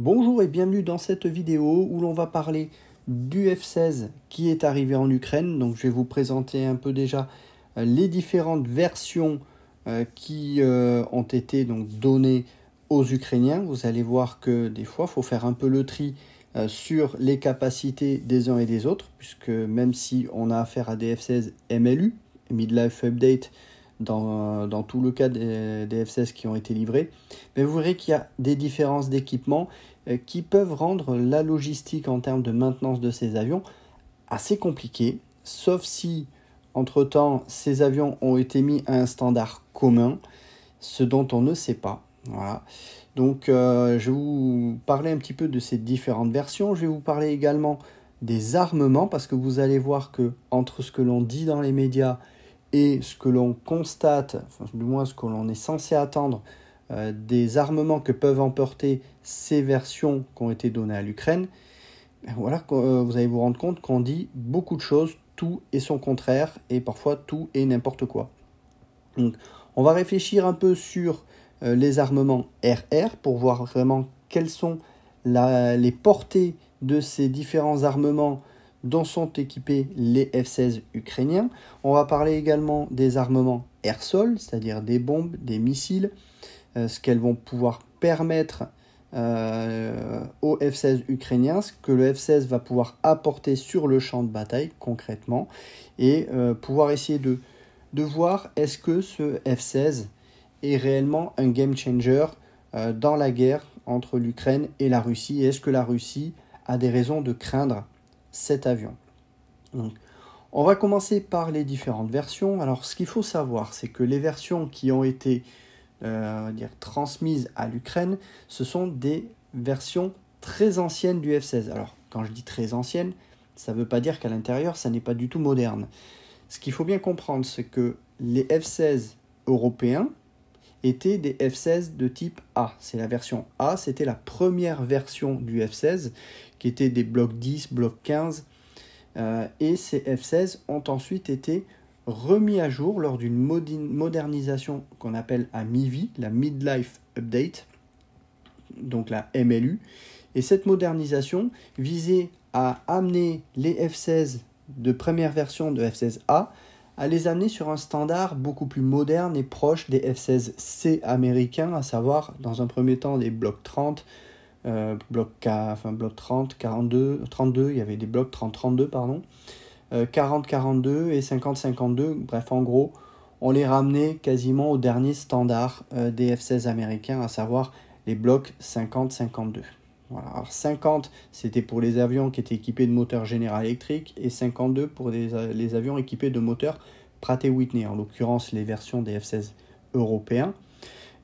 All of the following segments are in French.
Bonjour et bienvenue dans cette vidéo où l'on va parler du F-16 qui est arrivé en Ukraine. Donc je vais vous présenter un peu déjà les différentes versions qui ont été donc données aux Ukrainiens. Vous allez voir que des fois il faut faire un peu le tri sur les capacités des uns et des autres, puisque même si on a affaire à des F-16 MLU, Midlife Update, dans tout le cas des F-16 qui ont été livrés, mais vous verrez qu'il y a des différences d'équipement qui peuvent rendre la logistique en termes de maintenance de ces avions assez compliquée, sauf si, entre-temps, ces avions ont été mis à un standard commun, ce dont on ne sait pas. Voilà. Donc, je vais vous parler un petit peu de ces différentes versions. Je vais vous parler également des armements, parce que vous allez voir que entre ce que l'on dit dans les médias et ce que l'on constate, enfin, du moins ce que l'on est censé attendre, des armements que peuvent emporter ces versions qui ont été données à l'Ukraine, voilà, vous allez vous rendre compte qu'on dit beaucoup de choses, tout et son contraire, et parfois tout et n'importe quoi. Donc, on va réfléchir un peu sur les armements RR pour voir vraiment quelles sont les portées de ces différents armements dont sont équipés les F-16 ukrainiens. On va parler également des armements air-sol, c'est-à-dire des bombes, des missiles, ce qu'elles vont pouvoir permettre au F-16 ukrainien, ce que le F-16 va pouvoir apporter sur le champ de bataille concrètement, et pouvoir essayer de voir est-ce que ce F-16 est réellement un game changer dans la guerre entre l'Ukraine et la Russie, et est-ce que la Russie a des raisons de craindre cet avion. Donc, on va commencer par les différentes versions. Alors, ce qu'il faut savoir, c'est que les versions qui ont été transmises à l'Ukraine, ce sont des versions très anciennes du F-16. Alors, quand je dis très anciennes, ça ne veut pas dire qu'à l'intérieur, ça n'est pas du tout moderne. Ce qu'il faut bien comprendre, c'est que les F-16 européens étaient des F-16 de type A. C'est la version A, c'était la première version du F-16, qui était des blocs 10, blocs 15, et ces F-16 ont ensuite été remis à jour lors d'une modernisation qu'on appelle à MIVI, la Midlife Update, donc la MLU. Et cette modernisation visait à amener les F-16 de première version de F-16A à les amener sur un standard beaucoup plus moderne et proche des F-16C américains, à savoir dans un premier temps des blocs 30, bloc 30, 42, 32, il y avait des blocs 30-32, pardon, 40-42 et 50-52, bref, en gros, on les ramenait quasiment au dernier standard des F-16 américains, à savoir les blocs 50-52. Voilà. Alors 50, c'était pour les avions qui étaient équipés de moteurs General Electric, et 52 pour les avions équipés de moteurs Pratt & Whitney. En l'occurrence, les versions des F-16 européens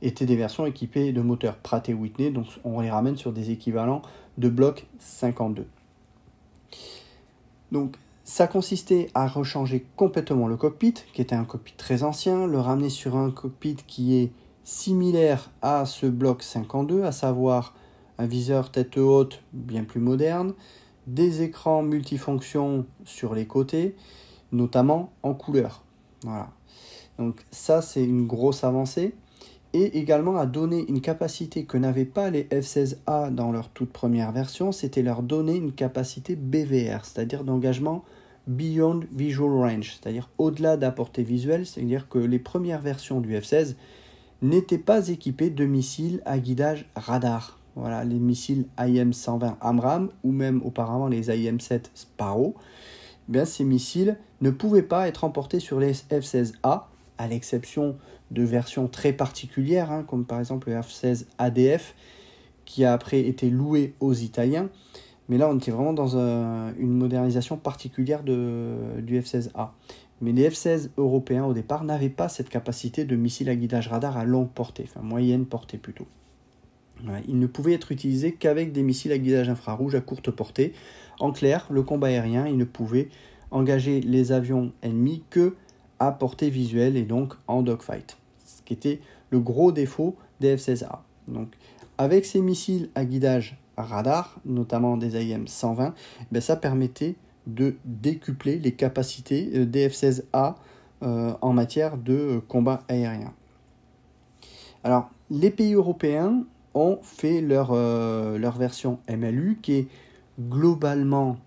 étaient des versions équipées de moteurs Pratt & Whitney, donc on les ramène sur des équivalents de bloc 52. Donc ça consistait à rechanger complètement le cockpit, qui était un cockpit très ancien, le ramener sur un cockpit qui est similaire à ce bloc 52, à savoir un viseur tête haute bien plus moderne, des écrans multifonctions sur les côtés, notamment en couleur. Voilà. Donc ça, c'est une grosse avancée. Et également à donner une capacité que n'avaient pas les F-16A dans leur toute première version, c'était leur donner une capacité BVR, c'est-à-dire d'engagement Beyond Visual Range, c'est-à-dire au-delà de la portée visuelle, c'est-à-dire que les premières versions du F-16 n'étaient pas équipées de missiles à guidage radar. Voilà, les missiles IM-120 AMRAAM ou même auparavant les IM-7 Sparrow, bien, ces missiles ne pouvaient pas être emportés sur les F-16A, à l'exception de versions très particulières, comme par exemple le F-16 ADF, qui a après été loué aux Italiens. Mais là, on était vraiment dans une modernisation particulière du F-16A. Mais les F-16 européens, au départ, n'avaient pas cette capacité de missiles à guidage radar à longue portée, enfin moyenne portée plutôt. Voilà, ils ne pouvaient être utilisés qu'avec des missiles à guidage infrarouge à courte portée. En clair, le combat aérien, il ne pouvait engager les avions ennemis que à portée visuelle et donc en dogfight, ce qui était le gros défaut des F-16A. Donc, avec ces missiles à guidage radar, notamment des IM-120, ça permettait de décupler les capacités des F-16A en matière de combat aérien. Alors, les pays européens ont fait leur version MLU qui est globalement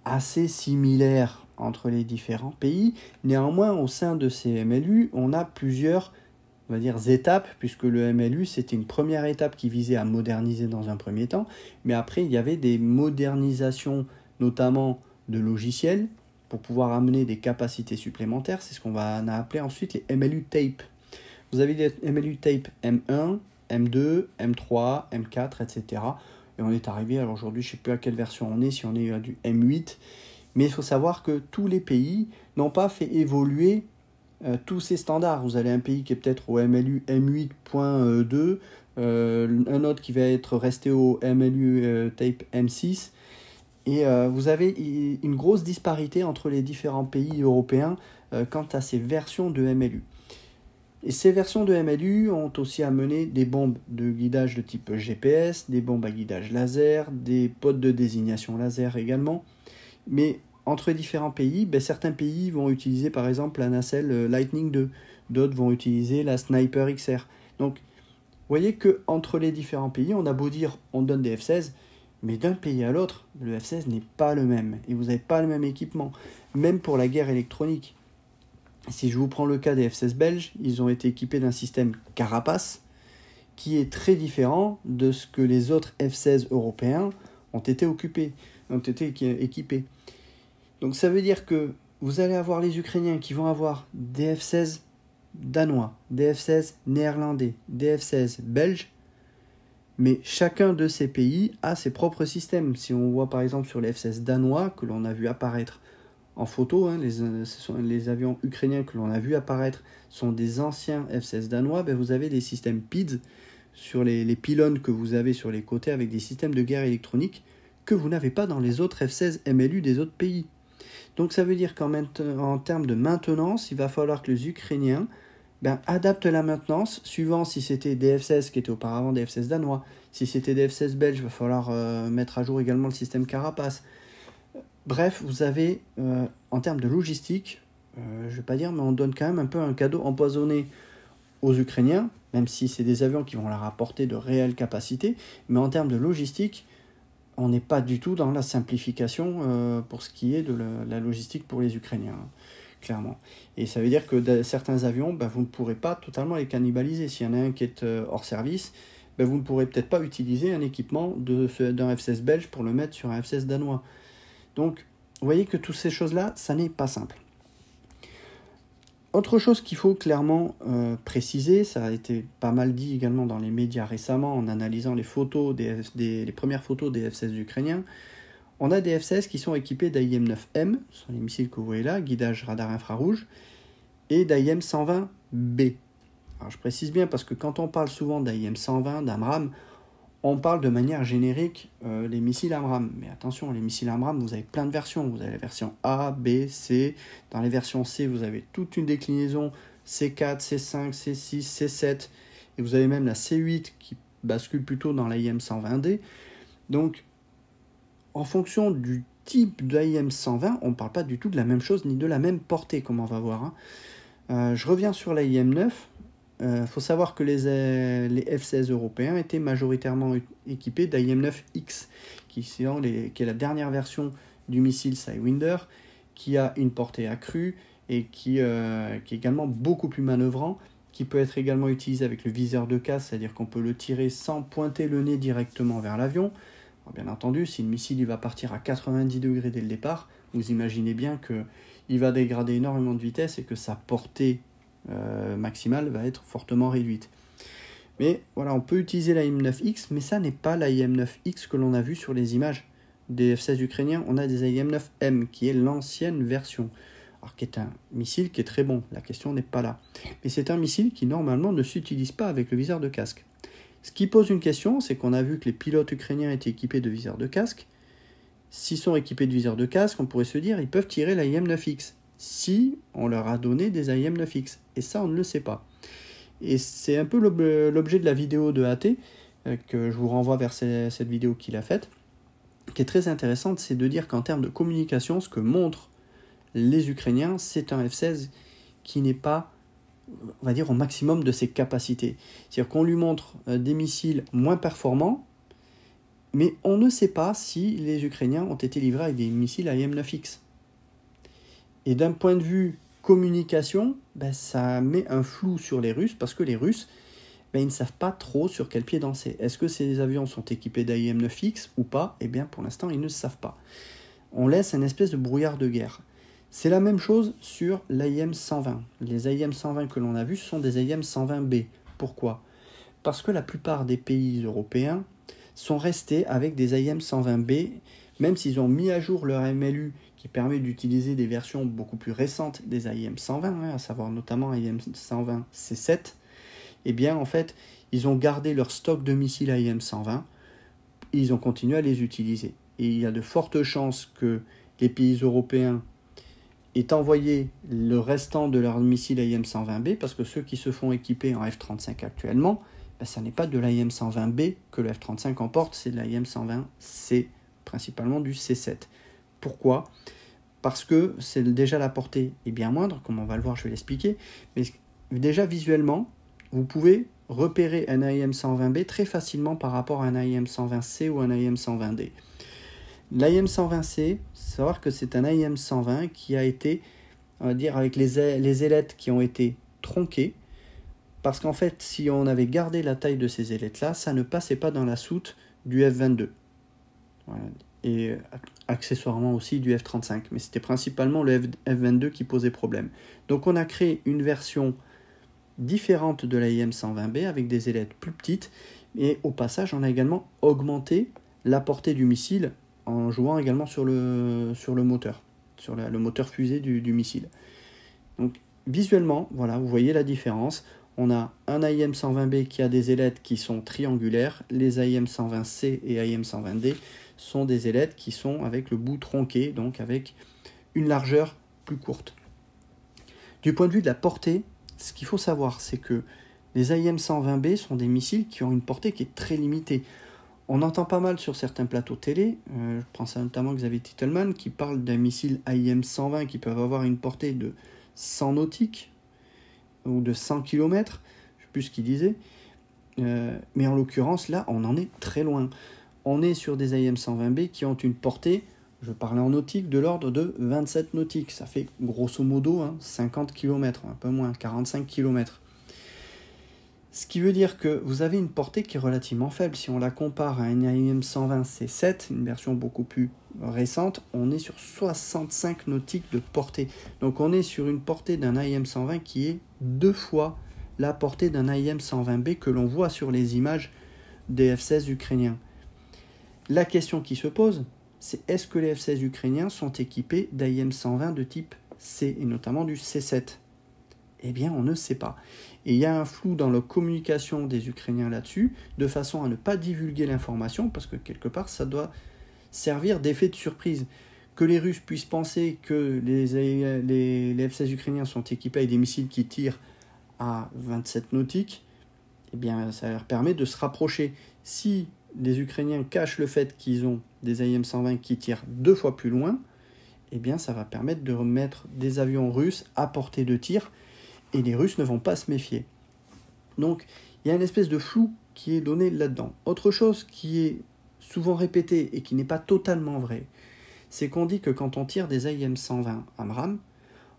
assez similaire entre les différents pays. Néanmoins, au sein de ces MLU, on a plusieurs, on va dire, étapes, puisque le MLU, c'était une première étape qui visait à moderniser dans un premier temps, mais après, il y avait des modernisations, notamment de logiciels, pour pouvoir amener des capacités supplémentaires. C'est ce qu'on va appeler ensuite les MLU Tape. Vous avez les MLU Tape M1, M2, M3, M4, etc. Et on est arrivé, alors aujourd'hui, je ne sais plus à quelle version on est, si on est à du M8, mais il faut savoir que tous les pays n'ont pas fait évoluer tous ces standards. Vous avez un pays qui est peut-être au MLU M8.2, un autre qui va être resté au MLU Tape M6, et vous avez une grosse disparité entre les différents pays européens quant à ces versions de MLU. Et ces versions de MLU ont aussi amené des bombes de guidage de type GPS, des bombes à guidage laser, des pods de désignation laser également. Mais entre différents pays, certains pays vont utiliser par exemple la nacelle Lightning 2, d'autres vont utiliser la Sniper XR. Donc vous voyez qu'entre les différents pays, on a beau dire on donne des F-16, mais d'un pays à l'autre, le F-16 n'est pas le même, et vous n'avez pas le même équipement, même pour la guerre électronique. Si je vous prends le cas des F-16 belges, ils ont été équipés d'un système Carapace qui est très différent de ce que les autres F-16 européens ont été équipés. Donc ça veut dire que vous allez avoir les Ukrainiens qui vont avoir des F-16 danois, des F-16 néerlandais, des F-16 belges, mais chacun de ces pays a ses propres systèmes. Si on voit par exemple sur les F-16 danois que l'on a vu apparaître en photo, les avions ukrainiens que l'on a vu apparaître sont des anciens F-16 danois, vous avez des systèmes PIDS sur les pylônes que vous avez sur les côtés avec des systèmes de guerre électronique que vous n'avez pas dans les autres F-16 MLU des autres pays. Donc ça veut dire qu'en termes de maintenance, il va falloir que les Ukrainiens adaptent la maintenance suivant si c'était des F-16 qui étaient auparavant des F-16 danois. Si c'était des F-16 belges, il va falloir mettre à jour également le système Carapace. Bref, vous avez, en termes de logistique, je ne vais pas dire, mais on donne quand même un peu un cadeau empoisonné aux Ukrainiens, même si c'est des avions qui vont leur apporter de réelles capacités, mais en termes de logistique, on n'est pas du tout dans la simplification pour ce qui est de la logistique pour les Ukrainiens, clairement. Et ça veut dire que certains avions, vous ne pourrez pas totalement les cannibaliser. S'il y en a un qui est hors service, vous ne pourrez peut-être pas utiliser un équipement d'un F-16 belge pour le mettre sur un F-16 danois. Donc, vous voyez que toutes ces choses-là, ça n'est pas simple. Autre chose qu'il faut clairement préciser, ça a été pas mal dit également dans les médias récemment en analysant les photos les premières photos des F-16 ukrainiens, on a des F-16 qui sont équipés d'AIM-9M, ce sont les missiles que vous voyez là, guidage radar infrarouge, et d'AIM-120B. Alors je précise bien parce que quand on parle souvent d'AIM-120, d'AMRAAM, on parle de manière générique les missiles AMRAAM. Mais attention, les missiles AMRAAM, vous avez plein de versions. Vous avez la version A, B, C. Dans les versions C, vous avez toute une déclinaison C4, C5, C6, C7. Et vous avez même la C8 qui bascule plutôt dans l'AIM-120D. Donc, en fonction du type d'AIM-120, on ne parle pas du tout de la même chose ni de la même portée, comme on va voir. Je reviens sur l'AIM-9. Faut savoir que les F-16 européens étaient majoritairement équipés d'AIM-9X, qui est la dernière version du missile Sidewinder, qui a une portée accrue et qui est également beaucoup plus manœuvrant, qui peut être également utilisé avec le viseur de casse, c'est-à-dire qu'on peut le tirer sans pointer le nez directement vers l'avion. Alors, bien entendu, si le missile il va partir à 90 degrés dès le départ, vous imaginez bien qu'il va dégrader énormément de vitesse et que sa portée maximale va être fortement réduite. Mais voilà, on peut utiliser l'AIM-9X, mais ça n'est pas l'AIM-9X que l'on a vu sur les images des F-16 ukrainiens. On a des AIM-9M, qui est l'ancienne version, alors qui est un missile qui est très bon, la question n'est pas là. Mais c'est un missile qui normalement ne s'utilise pas avec le viseur de casque. Ce qui pose une question, c'est qu'on a vu que les pilotes ukrainiens étaient équipés de viseurs de casque. S'ils sont équipés de viseurs de casque, on pourrait se dire ils peuvent tirer l'AIM-9X. Si on leur a donné des AIM-9X. Et ça, on ne le sait pas. Et c'est un peu l'objet de la vidéo de AT, que je vous renvoie vers cette vidéo qu'il a faite, qui est très intéressante, c'est de dire qu'en termes de communication, ce que montrent les Ukrainiens, c'est un F-16 qui n'est pas on va dire, au maximum de ses capacités. C'est-à-dire qu'on lui montre des missiles moins performants, mais on ne sait pas si les Ukrainiens ont été livrés avec des missiles IM-9X. Et d'un point de vue communication, ça met un flou sur les Russes, parce que les Russes, ils ne savent pas trop sur quel pied danser. Est-ce que ces avions sont équipés d'IM-9X ou pas? Eh bien, pour l'instant, ils ne savent pas. On laisse une espèce de brouillard de guerre. C'est la même chose sur l'IM-120. Les IM-120 que l'on a vus, ce sont des IM-120B. Pourquoi? Parce que la plupart des pays européens sont restés avec des IM-120B, même s'ils ont mis à jour leur MLU qui permet d'utiliser des versions beaucoup plus récentes des IM-120, à savoir notamment IM-120C7, eh bien en fait, ils ont gardé leur stock de missiles IM-120 et ils ont continué à les utiliser. Et il y a de fortes chances que les pays européens aient envoyé le restant de leurs missiles IM-120B, parce que ceux qui se font équiper en F-35 actuellement, ça n'est pas de l'IM-120B que le F-35 emporte, c'est de l'IM-120C, principalement du C7. Pourquoi? Parce que déjà la portée est bien moindre, comme on va le voir, je vais l'expliquer, mais déjà visuellement, vous pouvez repérer un IM-120B très facilement par rapport à un IM-120C ou un IM-120D. L'IM-120C, savoir que c'est un IM-120 qui a été, on va dire, avec les ailettes qui ont été tronquées, parce qu'en fait, si on avait gardé la taille de ces ailettes-là, ça ne passait pas dans la soute du F-22. Voilà. Et accessoirement aussi du F-35, mais c'était principalement le F-22 qui posait problème. Donc on a créé une version différente de la IM-120B avec des ailettes plus petites, et au passage on a également augmenté la portée du missile en jouant également sur le moteur, sur le moteur fusée du missile. Donc visuellement, voilà, vous voyez la différence. On a un IM-120B qui a des ailettes qui sont triangulaires, les IM-120C et IM-120D sont des ailettes qui sont avec le bout tronqué, donc avec une largeur plus courte. Du point de vue de la portée, ce qu'il faut savoir, c'est que les IM-120B sont des missiles qui ont une portée qui est très limitée. On entend pas mal sur certains plateaux télé, je pense notamment à Xavier Titelman, qui parle d'un missile IM-120 qui peuvent avoir une portée de 100 nautiques ou de 100 km, je ne sais plus ce qu'il disait, mais en l'occurrence, là, on en est très loin. On est sur des IM-120B qui ont une portée, je parlais en nautique, de l'ordre de 27 nautiques. Ça fait grosso modo 50 km, un peu moins, 45 km. Ce qui veut dire que vous avez une portée qui est relativement faible. Si on la compare à une IM-120C7, une version beaucoup plus récente, on est sur 65 nautiques de portée. Donc on est sur une portée d'un IM-120 qui est 2 fois la portée d'un IM-120B que l'on voit sur les images des F-16 ukrainiens. La question qui se pose, c'est est-ce que les F-16 ukrainiens sont équipés d'IM-120 de type C, et notamment du C7 ? Eh bien, on ne sait pas. Et il y a un flou dans la communication des Ukrainiens là-dessus, de façon à ne pas divulguer l'information, parce que quelque part, ça doit servir d'effet de surprise. Que les Russes puissent penser que les F-16 ukrainiens sont équipés avec des missiles qui tirent à 27 nautiques, eh bien, ça leur permet de se rapprocher. Si les Ukrainiens cachent le fait qu'ils ont des IM-120 qui tirent 2 fois plus loin, eh bien, ça va permettre de remettre des avions russes à portée de tir, et les Russes ne vont pas se méfier. Donc, il y a une espèce de flou qui est donné là-dedans. Autre chose qui est souvent répétée et qui n'est pas totalement vraie, c'est qu'on dit que quand on tire des IM-120 AMRAAM,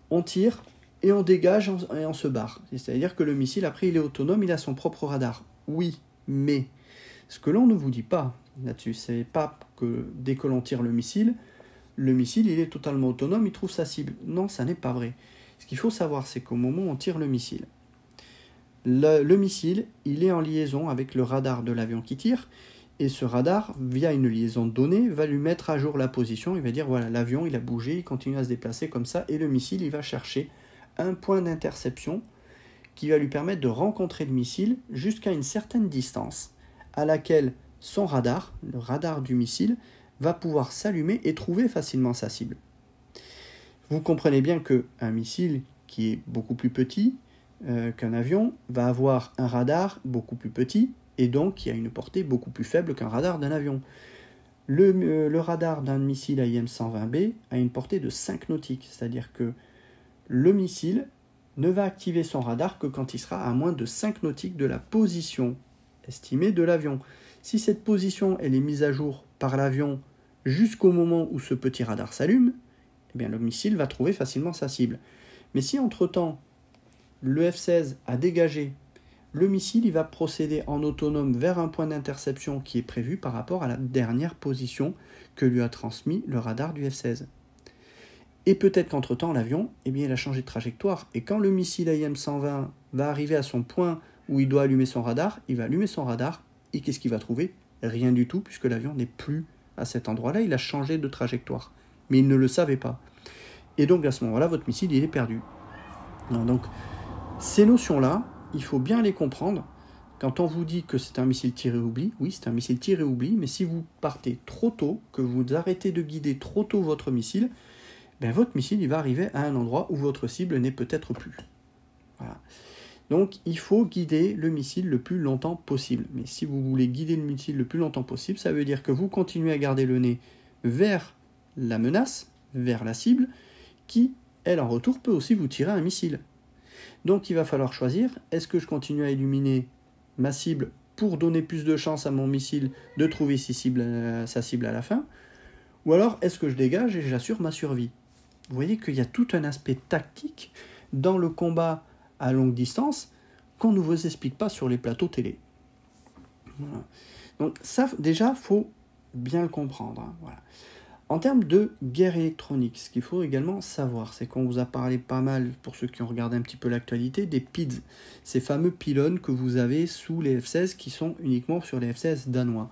on tire et on dégage et on se barre. C'est-à-dire que le missile, après, il est autonome, il a son propre radar. Oui, mais ce que l'on ne vous dit pas là-dessus, c'est pas que dès que l'on tire le missile, il est totalement autonome, il trouve sa cible. Non, ça n'est pas vrai. Ce qu'il faut savoir, c'est qu'au moment où on tire le missile, le missile, il est en liaison avec le radar de l'avion qui tire, et ce radar, via une liaison de données, va lui mettre à jour la position, il va dire, voilà, l'avion, il a bougé, il continue à se déplacer comme ça, et le missile, il va chercher un point d'interception qui va lui permettre de rencontrer le missile jusqu'à une certaine distance, à laquelle son radar, le radar du missile, va pouvoir s'allumer et trouver facilement sa cible. Vous comprenez bien qu'un missile qui est beaucoup plus petit qu'un avion va avoir un radar beaucoup plus petit et donc qui a une portée beaucoup plus faible qu'un radar d'un avion. Le radar d'un missile IM-120B a une portée de 5 nautiques, c'est-à-dire que le missile ne va activer son radar que quand il sera à moins de 5 nautiques de la position estimée de l'avion. Si cette position elle est mise à jour par l'avion jusqu'au moment où ce petit radar s'allume, eh bien, le missile va trouver facilement sa cible. Mais si entre-temps, le F-16 a dégagé, le missile il va procéder en autonome vers un point d'interception qui est prévu par rapport à la dernière position que lui a transmis le radar du F-16. Et peut-être qu'entre-temps, l'avion, eh bien, il a changé de trajectoire. Et quand le missile AIM-120 va arriver à son point où il doit allumer son radar, il va allumer son radar, et qu'est-ce qu'il va trouver? Rien du tout, puisque l'avion n'est plus à cet endroit-là, il a changé de trajectoire. Mais il ne le savait pas. Et donc, à ce moment-là, votre missile, il est perdu. Donc, ces notions-là, il faut bien les comprendre. Quand on vous dit que c'est un missile tiré-oubli, oui, c'est un missile tiré-oubli, mais si vous partez trop tôt, que vous arrêtez de guider trop tôt votre missile, ben votre missile il va arriver à un endroit où votre cible n'est peut-être plus. Voilà. Donc il faut guider le missile le plus longtemps possible. Mais si vous voulez guider le missile le plus longtemps possible, ça veut dire que vous continuez à garder le nez vers la menace, vers la cible, qui, elle en retour, peut aussi vous tirer un missile. Donc il va falloir choisir, est-ce que je continue à illuminer ma cible pour donner plus de chance à mon missile de trouver sa cible à la fin, ou alors est-ce que je dégage et j'assure ma survie? Vous voyez qu'il y a tout un aspect tactique dans le combat à longue distance qu'on ne vous explique pas sur les plateaux télé. Voilà. Donc ça, déjà, il faut bien le comprendre. Hein. Voilà. En termes de guerre électronique, ce qu'il faut également savoir, c'est qu'on vous a parlé pas mal, pour ceux qui ont regardé un petit peu l'actualité, des PIDS, ces fameux pylônes que vous avez sous les F-16 qui sont uniquement sur les F-16 danois.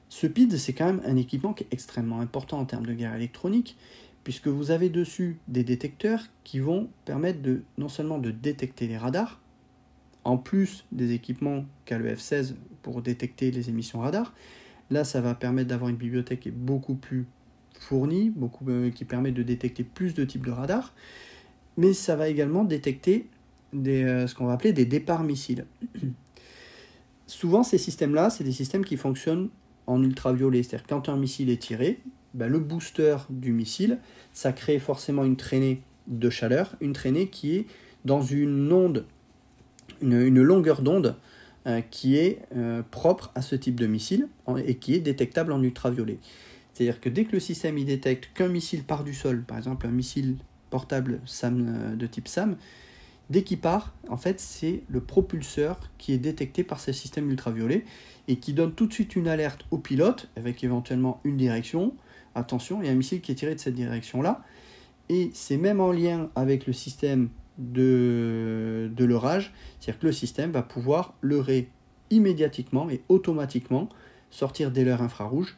Ce PID, c'est quand même un équipement qui est extrêmement important en termes de guerre électronique, puisque vous avez dessus des détecteurs qui vont permettre non seulement de détecter les radars, en plus des équipements qu'a le F-16 pour détecter les émissions radar. Là, ça va permettre d'avoir une bibliothèque qui est beaucoup plus fournie, qui permet de détecter plus de types de radars, mais ça va également détecter ce qu'on va appeler des départs missiles. Souvent, ces systèmes-là, c'est des systèmes qui fonctionnent en ultraviolet, c'est-à-dire quand un missile est tiré, le booster du missile, ça crée forcément une traînée de chaleur, une traînée qui est dans une onde, une longueur d'onde qui est propre à ce type de missile et qui est détectable en ultraviolet. C'est-à-dire que dès que le système il détecte qu'un missile part du sol, par exemple un missile portable SAM, de type SAM, dès qu'il part, en fait, c'est le propulseur qui est détecté par ce système ultraviolet et qui donne tout de suite une alerte au pilote avec éventuellement une direction. Attention, il y a un missile qui est tiré de cette direction-là. Et c'est même en lien avec le système de leurrage, c'est-à-dire que le système va pouvoir leurrer immédiatement et automatiquement, sortir des leurres infrarouges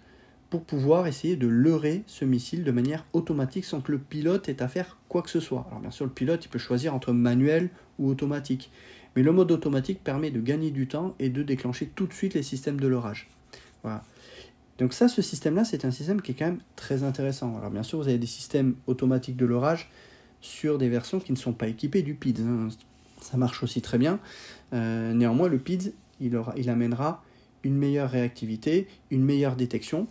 pour pouvoir essayer de leurrer ce missile de manière automatique sans que le pilote ait à faire quoi que ce soit. Alors bien sûr, le pilote il peut choisir entre manuel ou automatique. Mais le mode automatique permet de gagner du temps et de déclencher tout de suite les systèmes de leurrage. Voilà. Donc ça, ce système-là, c'est un système qui est quand même très intéressant. Alors bien sûr, vous avez des systèmes automatiques de leurrage sur des versions qui ne sont pas équipées du PIDS. Hein. Ça marche aussi très bien. Néanmoins, le PIDS, il amènera une meilleure réactivité, une meilleure détection,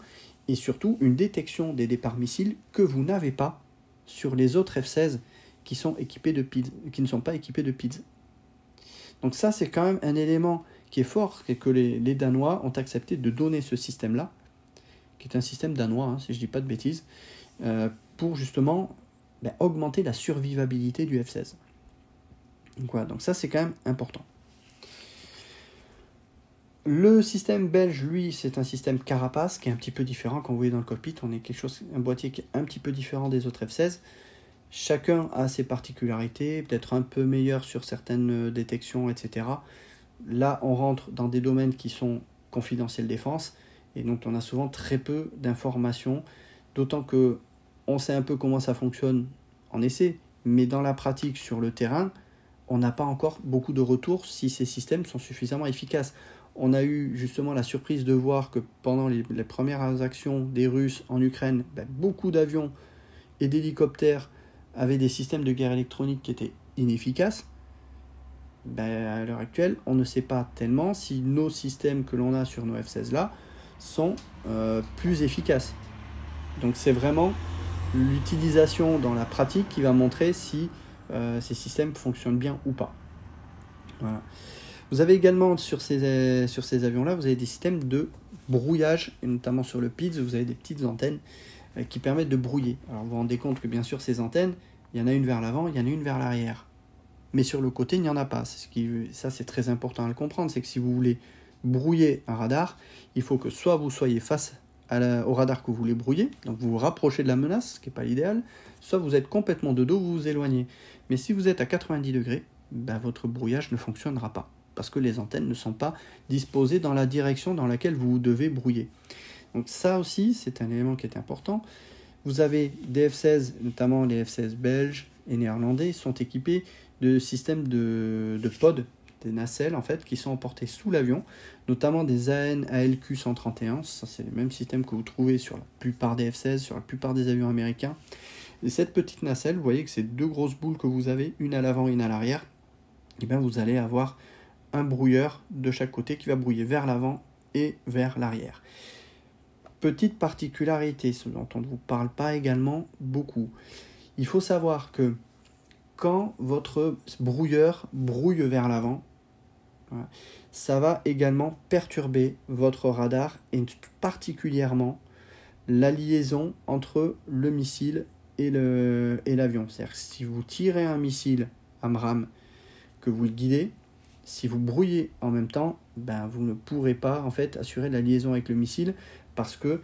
et surtout une détection des départs missiles que vous n'avez pas sur les autres F-16 qui sont équipés de PIDS, qui ne sont pas équipés de PIDS. Donc ça, c'est quand même un élément qui est fort, et que les Danois ont accepté de donner ce système-là, qui est un système danois, hein, si je ne dis pas de bêtises, pour justement augmenter la survivabilité du F-16. Donc voilà, donc ça c'est quand même important. Le système belge, lui, c'est un système carapace qui est un petit peu différent. Quand vous voyez dans le cockpit, on est un boîtier qui est un petit peu différent des autres F-16. Chacun a ses particularités, peut-être un peu meilleur sur certaines détections, etc. Là, on rentre dans des domaines qui sont confidentiels défense, et donc on a souvent très peu d'informations, d'autant que on sait un peu comment ça fonctionne en essai, mais dans la pratique sur le terrain, on n'a pas encore beaucoup de retours si ces systèmes sont suffisamment efficaces. On a eu justement la surprise de voir que pendant les premières actions des Russes en Ukraine, beaucoup d'avions et d'hélicoptères avaient des systèmes de guerre électronique qui étaient inefficaces. À l'heure actuelle, on ne sait pas tellement si nos systèmes que l'on a sur nos F-16 là sont plus efficaces. Donc c'est vraiment l'utilisation dans la pratique qui va montrer si ces systèmes fonctionnent bien ou pas. Voilà. Vous avez également sur ces avions-là, vous avez des systèmes de brouillage, et notamment sur le PIDS, vous avez des petites antennes qui permettent de brouiller. Alors vous vous rendez compte que bien sûr ces antennes, il y en a une vers l'avant, il y en a une vers l'arrière. Mais sur le côté, il n'y en a pas. Ça, c'est très important à le comprendre, c'est que si vous voulez brouiller un radar, il faut que soit vous soyez face au radar que vous voulez brouiller, donc vous vous rapprochez de la menace, ce qui n'est pas l'idéal, soit vous êtes complètement de dos, vous vous éloignez. Mais si vous êtes à 90 degrés, ben, votre brouillage ne fonctionnera pas, parce que les antennes ne sont pas disposées dans la direction dans laquelle vous devez brouiller. Donc ça aussi, c'est un élément qui est important. Vous avez des F-16, notamment les F-16 belges et néerlandais, sont équipés de systèmes de pods, des nacelles en fait, qui sont emportés sous l'avion, notamment des AN ALQ 131. Ça, c'est le même système que vous trouvez sur la plupart des F-16, sur la plupart des avions américains. Et cette petite nacelle, vous voyez que c'est deux grosses boules que vous avez, une à l'avant et une à l'arrière. Et bien vous allez avoir un brouilleur de chaque côté qui va brouiller vers l'avant et vers l'arrière. Petite particularité, ce dont on ne vous parle pas également beaucoup. Il faut savoir que quand votre brouilleur brouille vers l'avant, ça va également perturber votre radar et particulièrement la liaison entre le missile et l'avion. C'est-à-dire que si vous tirez un missile AMRAAM, que vous le guidez, si vous brouillez en même temps, ben, vous ne pourrez pas en fait assurer la liaison avec le missile parce que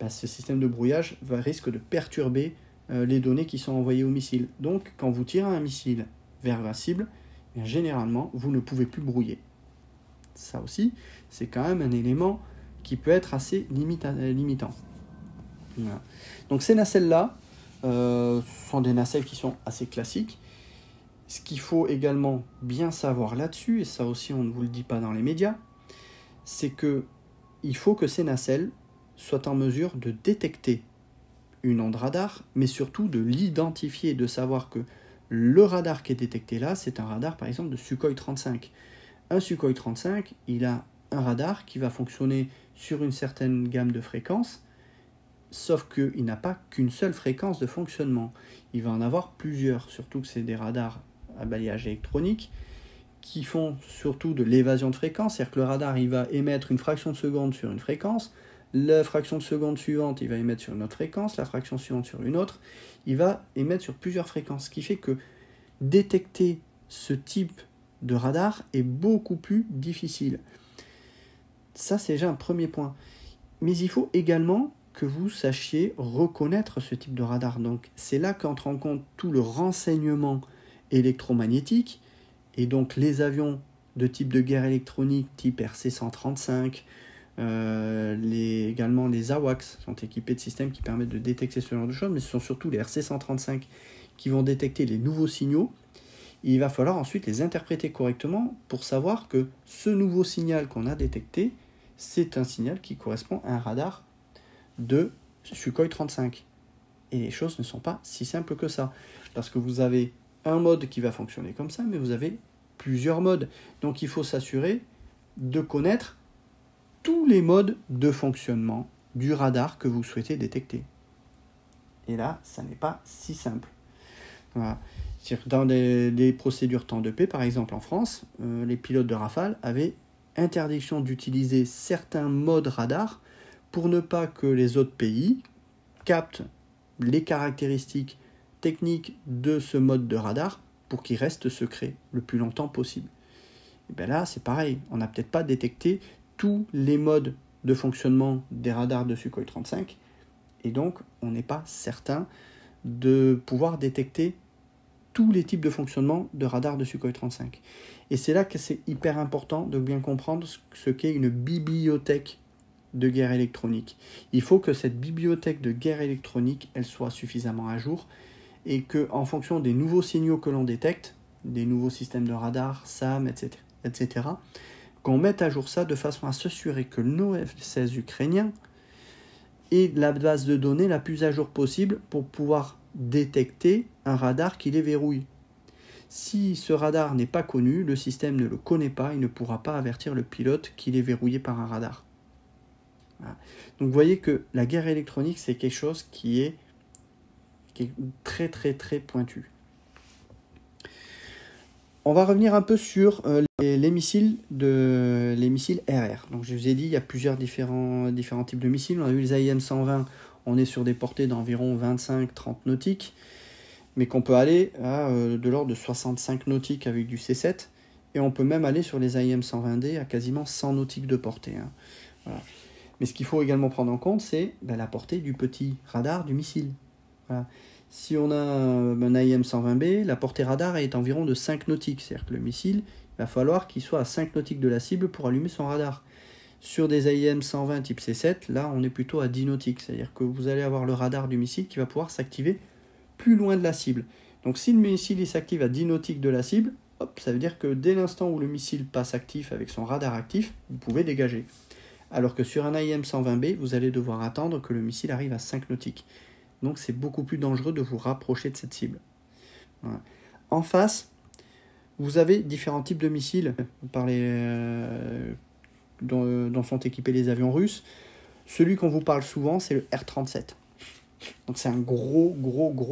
ce système de brouillage risque de perturber les données qui sont envoyées au missile. Donc, quand vous tirez un missile vers la cible, bien, généralement, vous ne pouvez plus brouiller. Ça aussi, c'est quand même un élément qui peut être assez limitant. Voilà. Donc, ces nacelles-là sont des nacelles qui sont assez classiques. Ce qu'il faut également bien savoir là-dessus, et ça aussi on ne vous le dit pas dans les médias, c'est que il faut que ces nacelles soient en mesure de détecter une onde radar, mais surtout de l'identifier, de savoir que le radar qui est détecté là, c'est un radar par exemple de Sukhoi 35. Un Sukhoi 35, il a un radar qui va fonctionner sur une certaine gamme de fréquences, sauf qu'il n'a pas qu'une seule fréquence de fonctionnement. Il va en avoir plusieurs, surtout que c'est des radars à balayage électronique qui font surtout de l'évasion de fréquence, c'est-à-dire que le radar il va émettre une fraction de seconde sur une fréquence, la fraction de seconde suivante, il va émettre sur une autre fréquence, la fraction suivante sur une autre, il va émettre sur plusieurs fréquences, ce qui fait que détecter ce type de radar est beaucoup plus difficile. Ça, c'est déjà un premier point. Mais il faut également que vous sachiez reconnaître ce type de radar. Donc, c'est là qu'entre en compte tout le renseignement électromagnétique, et donc les avions de type de guerre électronique, type RC-135, également les AWACS sont équipés de systèmes qui permettent de détecter ce genre de choses, mais ce sont surtout les RC-135 qui vont détecter les nouveaux signaux. Et il va falloir ensuite les interpréter correctement pour savoir que ce nouveau signal qu'on a détecté, c'est un signal qui correspond à un radar de Sukhoi 35. Et les choses ne sont pas si simples que ça, parce que vous avez un mode qui va fonctionner comme ça, mais vous avez plusieurs modes. Donc il faut s'assurer de connaître tous les modes de fonctionnement du radar que vous souhaitez détecter. Et là, ça n'est pas si simple. Voilà. Dans des procédures temps de paix, par exemple en France, les pilotes de Rafale avaient interdiction d'utiliser certains modes radar pour ne pas que les autres pays captent les caractéristiques techniques de ce mode de radar pour qu'il reste secret le plus longtemps possible. Et bien là, c'est pareil, on n'a peut-être pas détecté tous les modes de fonctionnement des radars de Sukhoi 35, et donc on n'est pas certain de pouvoir détecter tous les types de fonctionnement de radars de Sukhoi 35. Et c'est là que c'est hyper important de bien comprendre ce qu'est une bibliothèque de guerre électronique. Il faut que cette bibliothèque de guerre électronique, elle soit suffisamment à jour, et qu'en fonction des nouveaux signaux que l'on détecte, des nouveaux systèmes de radar, SAM, etc., qu'on mette à jour ça de façon à s'assurer que nos F-16 ukrainiens aient la base de données la plus à jour possible pour pouvoir détecter un radar qui les verrouille. Si ce radar n'est pas connu, le système ne le connaît pas, il ne pourra pas avertir le pilote qu'il est verrouillé par un radar. Voilà. Donc vous voyez que la guerre électronique, c'est quelque chose qui est très très très pointu. On va revenir un peu sur les missiles RR. Donc je vous ai dit, il y a plusieurs différents types de missiles. On a vu les AIM-120, on est sur des portées d'environ 25-30 nautiques, mais qu'on peut aller à de l'ordre de 65 nautiques avec du C7, et on peut même aller sur les AIM-120D à quasiment 100 nautiques de portée. Hein. Voilà. Mais ce qu'il faut également prendre en compte, c'est la portée du petit radar du missile. Voilà. Si on a un AIM-120B, la portée radar est environ de 5 nautiques. C'est-à-dire que le missile, il va falloir qu'il soit à 5 nautiques de la cible pour allumer son radar. Sur des AIM-120 type C7, là, on est plutôt à 10 nautiques. C'est-à-dire que vous allez avoir le radar du missile qui va pouvoir s'activer plus loin de la cible. Donc si le missile s'active à 10 nautiques de la cible, hop, ça veut dire que dès l'instant où le missile passe actif avec son radar actif, vous pouvez dégager. Alors que sur un AIM-120B, vous allez devoir attendre que le missile arrive à 5 nautiques. Donc c'est beaucoup plus dangereux de vous rapprocher de cette cible. Voilà. En face, vous avez différents types de missiles dont sont équipés les avions russes. Celui qu'on vous parle souvent, c'est le R-37. Donc c'est un gros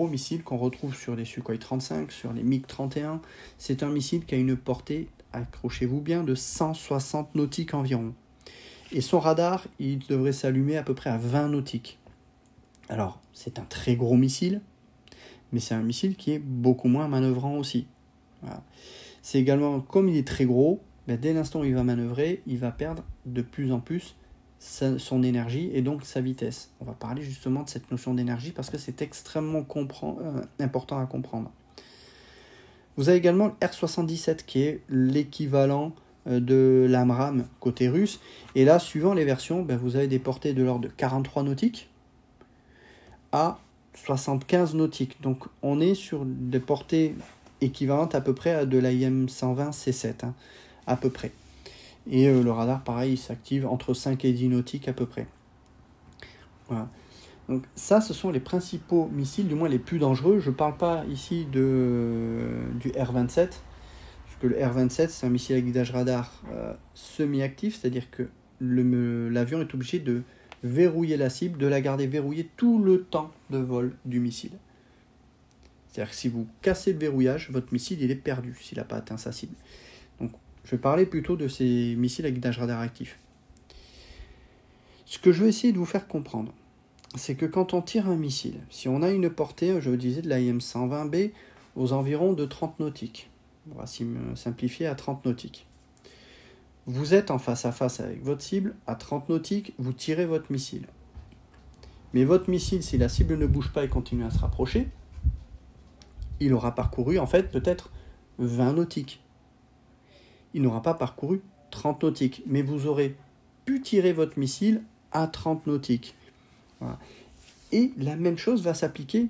missile qu'on retrouve sur les Sukhoi 35, sur les MiG-31. C'est un missile qui a une portée, accrochez-vous bien, de 160 nautiques environ. Et son radar, il devrait s'allumer à peu près à 20 nautiques. Alors, c'est un très gros missile, mais c'est un missile qui est beaucoup moins manœuvrant aussi. Voilà. C'est également, comme il est très gros, dès l'instant où il va manœuvrer, il va perdre de plus en plus son énergie et donc sa vitesse. On va parler justement de cette notion d'énergie parce que c'est extrêmement important à comprendre. Vous avez également le R-77 qui est l'équivalent de l'AMRAAM côté russe. Et là, suivant les versions, vous avez des portées de l'ordre de 43 nautiques à 75 nautiques. Donc on est sur des portées équivalentes à peu près à de l'AIM-120 C7, hein, à peu près. Et le radar, pareil, il s'active entre 5 et 10 nautiques à peu près. Voilà. Donc ça, ce sont les principaux missiles, du moins les plus dangereux. Je ne parle pas ici du R-27, parce que le R-27, c'est un missile à guidage radar semi-actif, c'est-à-dire que l'avion est obligé de verrouiller la cible, de la garder verrouillée tout le temps de vol du missile. C'est-à-dire que si vous cassez le verrouillage, votre missile il est perdu s'il n'a pas atteint sa cible. Donc je vais parler plutôt de ces missiles à guidage radar actif. Ce que je vais essayer de vous faire comprendre, c'est que quand on tire un missile, si on a une portée, je vous disais, de l'AIM-120B aux environs de 30 nautiques, on va simplifier à 30 nautiques. Vous êtes en face à face avec votre cible, à 30 nautiques, vous tirez votre missile. Mais votre missile, si la cible ne bouge pas et continue à se rapprocher, il aura parcouru en fait peut-être 20 nautiques. Il n'aura pas parcouru 30 nautiques, mais vous aurez pu tirer votre missile à 30 nautiques. Voilà. Et la même chose va s'appliquer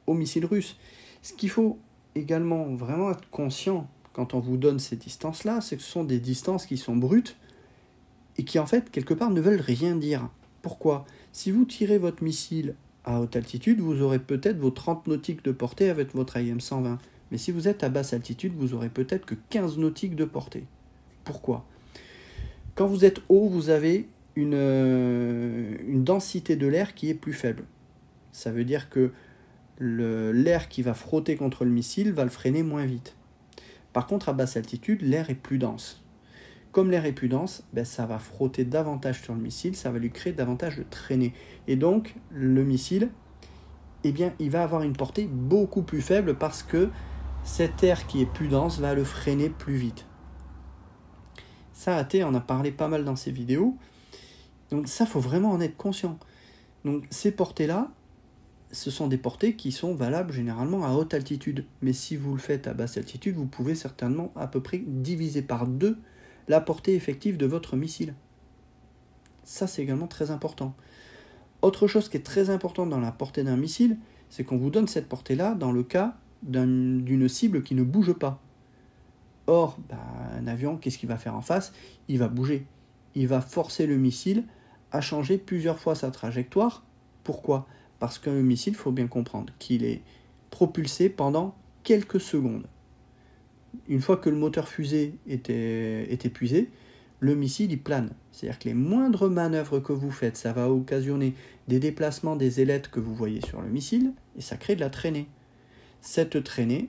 aux missiles russes. Ce qu'il faut également vraiment être conscient quand on vous donne ces distances-là, c'est que ce sont des distances qui sont brutes et qui en fait quelque part ne veulent rien dire. Pourquoi ? Si vous tirez votre missile à haute altitude, vous aurez peut-être vos 30 nautiques de portée avec votre AIM-120. Mais si vous êtes à basse altitude, vous aurez peut-être que 15 nautiques de portée. Pourquoi ? Quand vous êtes haut, vous avez une densité de l'air qui est plus faible. Ça veut dire que l'air qui va frotter contre le missile va le freiner moins vite. Par contre, à basse altitude, l'air est plus dense. Comme l'air est plus dense, ça va frotter davantage sur le missile, ça va lui créer davantage de traînée. Et donc, le missile, il va avoir une portée beaucoup plus faible parce que cet air qui est plus dense va le freiner plus vite. Ça, on en a parlé pas mal dans ces vidéos. Donc ça, il faut vraiment en être conscient. Donc ces portées-là, ce sont des portées qui sont valables généralement à haute altitude. Mais si vous le faites à basse altitude, vous pouvez certainement à peu près diviser par 2 la portée effective de votre missile. Ça, c'est également très important. Autre chose qui est très importante dans la portée d'un missile, c'est qu'on vous donne cette portée-là dans le cas d'une cible qui ne bouge pas. Or, un avion, qu'est-ce qu'il va faire en face ? Il va bouger. Il va forcer le missile à changer plusieurs fois sa trajectoire. Pourquoi ? Parce qu'un missile, il faut bien comprendre qu'il est propulsé pendant quelques secondes. Une fois que le moteur fusée est épuisé, le missile il plane. C'est-à-dire que les moindres manœuvres que vous faites, ça va occasionner des déplacements des ailettes que vous voyez sur le missile et ça crée de la traînée. Cette traînée,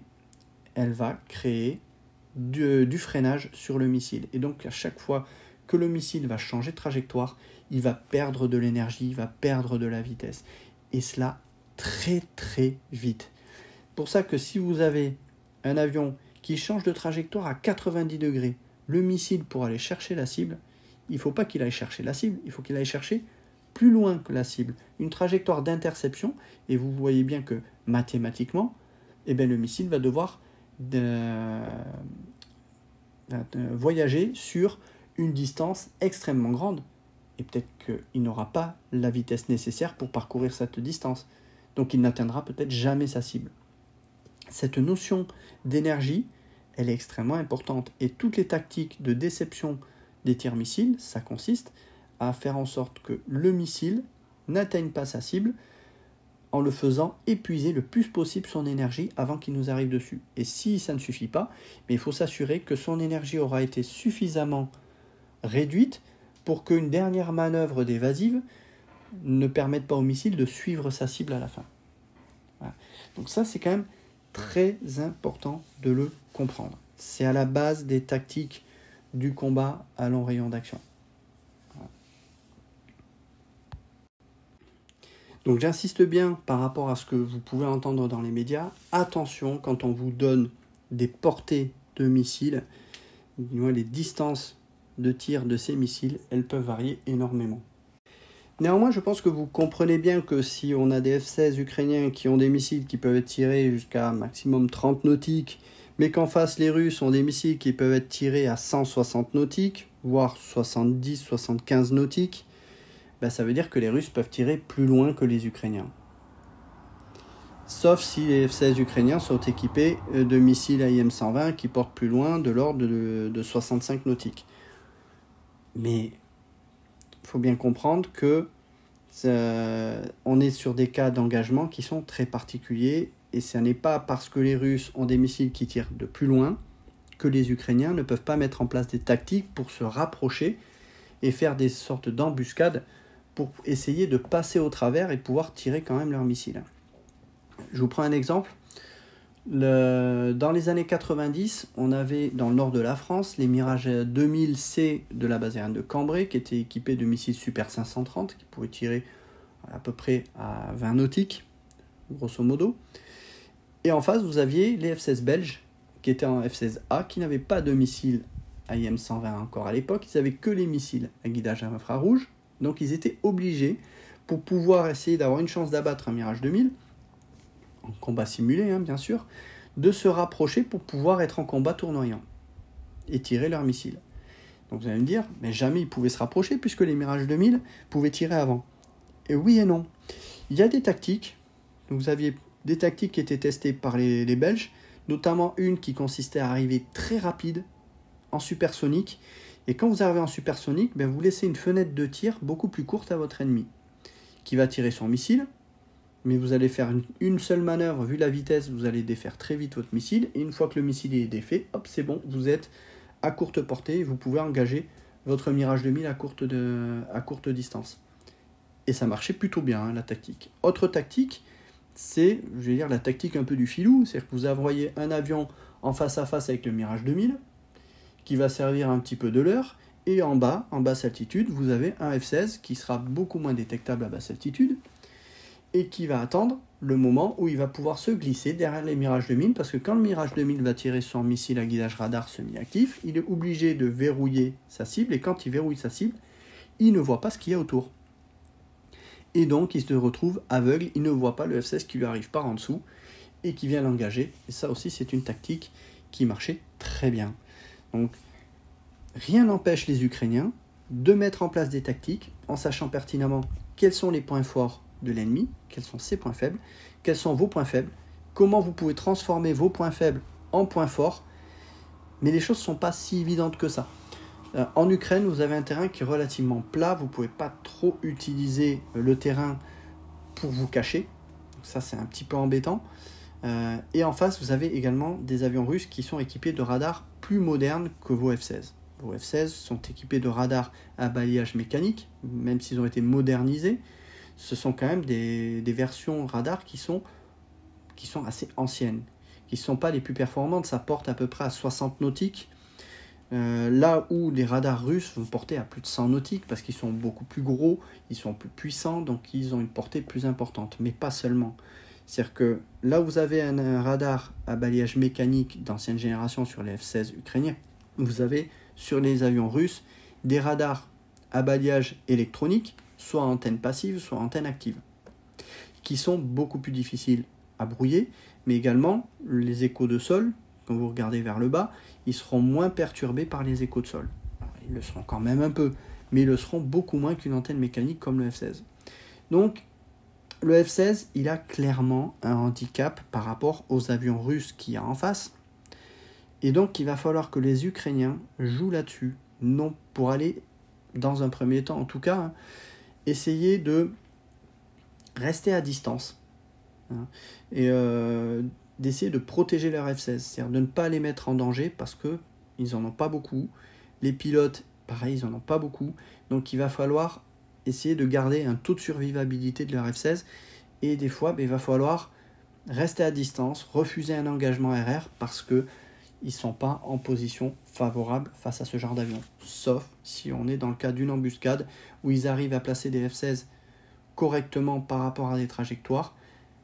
elle va créer du freinage sur le missile. Et donc, à chaque fois que le missile va changer de trajectoire, il va perdre de l'énergie, il va perdre de la vitesse. Et cela très très vite. Pour ça que si vous avez un avion qui change de trajectoire à 90 degrés, le missile pour aller chercher la cible, il ne faut pas qu'il aille chercher la cible, il faut qu'il aille chercher plus loin que la cible. Une trajectoire d'interception, et vous voyez bien que mathématiquement, eh bien, le missile va devoir voyager sur une distance extrêmement grande. Et peut-être qu'il n'aura pas la vitesse nécessaire pour parcourir cette distance. Donc il n'atteindra peut-être jamais sa cible. Cette notion d'énergie, elle est extrêmement importante. Et toutes les tactiques de déception des tirs missiles, ça consiste à faire en sorte que le missile n'atteigne pas sa cible en le faisant épuiser le plus possible son énergie avant qu'il nous arrive dessus. Et si ça ne suffit pas, mais il faut s'assurer que son énergie aura été suffisamment réduite pour qu'une dernière manœuvre d'évasive ne permette pas au missile de suivre sa cible à la fin. Voilà. Donc ça, c'est quand même très important de le comprendre. C'est à la base des tactiques du combat à long rayon d'action. Voilà. Donc j'insiste bien par rapport à ce que vous pouvez entendre dans les médias. Attention quand on vous donne des portées de missiles, les distances de tir de ces missiles, elles peuvent varier énormément. Néanmoins, je pense que vous comprenez bien que si on a des F-16 ukrainiens qui ont des missiles qui peuvent être tirés jusqu'à maximum 30 nautiques, mais qu'en face les Russes ont des missiles qui peuvent être tirés à 160 nautiques, voire 70, 75 nautiques, ça veut dire que les Russes peuvent tirer plus loin que les Ukrainiens. Sauf si les F-16 ukrainiens sont équipés de missiles AIM-120 qui portent plus loin de l'ordre de 65 nautiques. Mais il faut bien comprendre que on est sur des cas d'engagement qui sont très particuliers et ce n'est pas parce que les Russes ont des missiles qui tirent de plus loin que les Ukrainiens ne peuvent pas mettre en place des tactiques pour se rapprocher et faire des sortes d'embuscades pour essayer de passer au travers et pouvoir tirer quand même leurs missiles. Je vous prends un exemple. Dans les années 90, on avait dans le nord de la France les Mirage 2000C de la base aérienne de Cambrai qui étaient équipés de missiles Super 530 qui pouvaient tirer à peu près à 20 nautiques, grosso modo. Et en face, vous aviez les F-16 belges qui étaient en F-16A qui n'avaient pas de missiles AIM-120 encore à l'époque, ils n'avaient que les missiles à guidage infrarouge, donc ils étaient obligés, pour pouvoir essayer d'avoir une chance d'abattre un Mirage 2000, en combat simulé bien sûr, de se rapprocher pour pouvoir être en combat tournoyant et tirer leurs missiles. Donc vous allez me dire, mais jamais ils pouvaient se rapprocher puisque les Mirage 2000 pouvaient tirer avant. Et oui et non. Il y a des tactiques, donc vous aviez des tactiques qui étaient testées par les Belges, notamment une qui consistait à arriver très rapide en supersonique. Et quand vous arrivez en supersonique, vous laissez une fenêtre de tir beaucoup plus courte à votre ennemi, qui va tirer son missile, mais vous allez faire une seule manœuvre, vu la vitesse, vous allez défaire très vite votre missile, et une fois que le missile est défait, hop, c'est bon, vous êtes à courte portée, et vous pouvez engager votre Mirage 2000 à courte distance. Et ça marchait plutôt bien, la tactique. Autre tactique, c'est, la tactique un peu du filou, c'est-à-dire que vous envoyez un avion en face à face avec le Mirage 2000, qui va servir un petit peu de leurre, et en basse altitude, vous avez un F-16 qui sera beaucoup moins détectable à basse altitude, et qui va attendre le moment où il va pouvoir se glisser derrière les Mirage 2000, parce que quand le Mirage 2000 va tirer son missile à guidage radar semi-actif, il est obligé de verrouiller sa cible, et quand il verrouille sa cible, il ne voit pas ce qu'il y a autour. Et donc il se retrouve aveugle, il ne voit pas le F-16 qui lui arrive par en dessous, et qui vient l'engager, et ça aussi c'est une tactique qui marchait très bien. Donc rien n'empêche les Ukrainiens de mettre en place des tactiques, en sachant pertinemment quels sont les points forts de l'ennemi, quels sont ses points faibles, quels sont vos points faibles, comment vous pouvez transformer vos points faibles en points forts, mais les choses ne sont pas si évidentes que ça. En Ukraine, vous avez un terrain qui est relativement plat, vous ne pouvez pas trop utiliser le terrain pour vous cacher, donc ça c'est un petit peu embêtant. Et en face, vous avez également des avions russes qui sont équipés de radars plus modernes que vos F-16. Vos F-16 sont équipés de radars à balayage mécanique, même s'ils ont été modernisés. Ce sont quand même des versions radars qui sont assez anciennes, qui ne sont pas les plus performantes, ça porte à peu près à 60 nautiques. Là où les radars russes vont porter à plus de 100 nautiques parce qu'ils sont beaucoup plus gros, ils sont plus puissants, donc ils ont une portée plus importante, mais pas seulement. C'est-à-dire que là où vous avez un radar à balayage mécanique d'ancienne génération sur les F-16 ukrainiens, vous avez sur les avions russes des radars à balayage électronique, soit antenne passive, soit antenne active, qui sont beaucoup plus difficiles à brouiller, mais également les échos de sol, quand vous regardez vers le bas, ils seront moins perturbés par les échos de sol. Alors, ils le seront quand même un peu, mais ils le seront beaucoup moins qu'une antenne mécanique comme le F-16. Donc, le F-16, il a clairement un handicap par rapport aux avions russes qu'il y a en face. Et donc, il va falloir que les Ukrainiens jouent là-dessus, non pour aller, dans un premier temps en tout cas, essayer de rester à distance. Et d'essayer de protéger leur F-16, c'est-à-dire de ne pas les mettre en danger parce qu'ils n'en ont pas beaucoup. Les pilotes, pareil, ils n'en ont pas beaucoup. Donc il va falloir essayer de garder un taux de survivabilité de leur F-16 et des fois, il va falloir rester à distance, refuser un engagement RR parce qu'ils ne sont pas en position favorable face à ce genre d'avion. Sauf si on est dans le cas d'une embuscade où ils arrivent à placer des F-16 correctement par rapport à des trajectoires,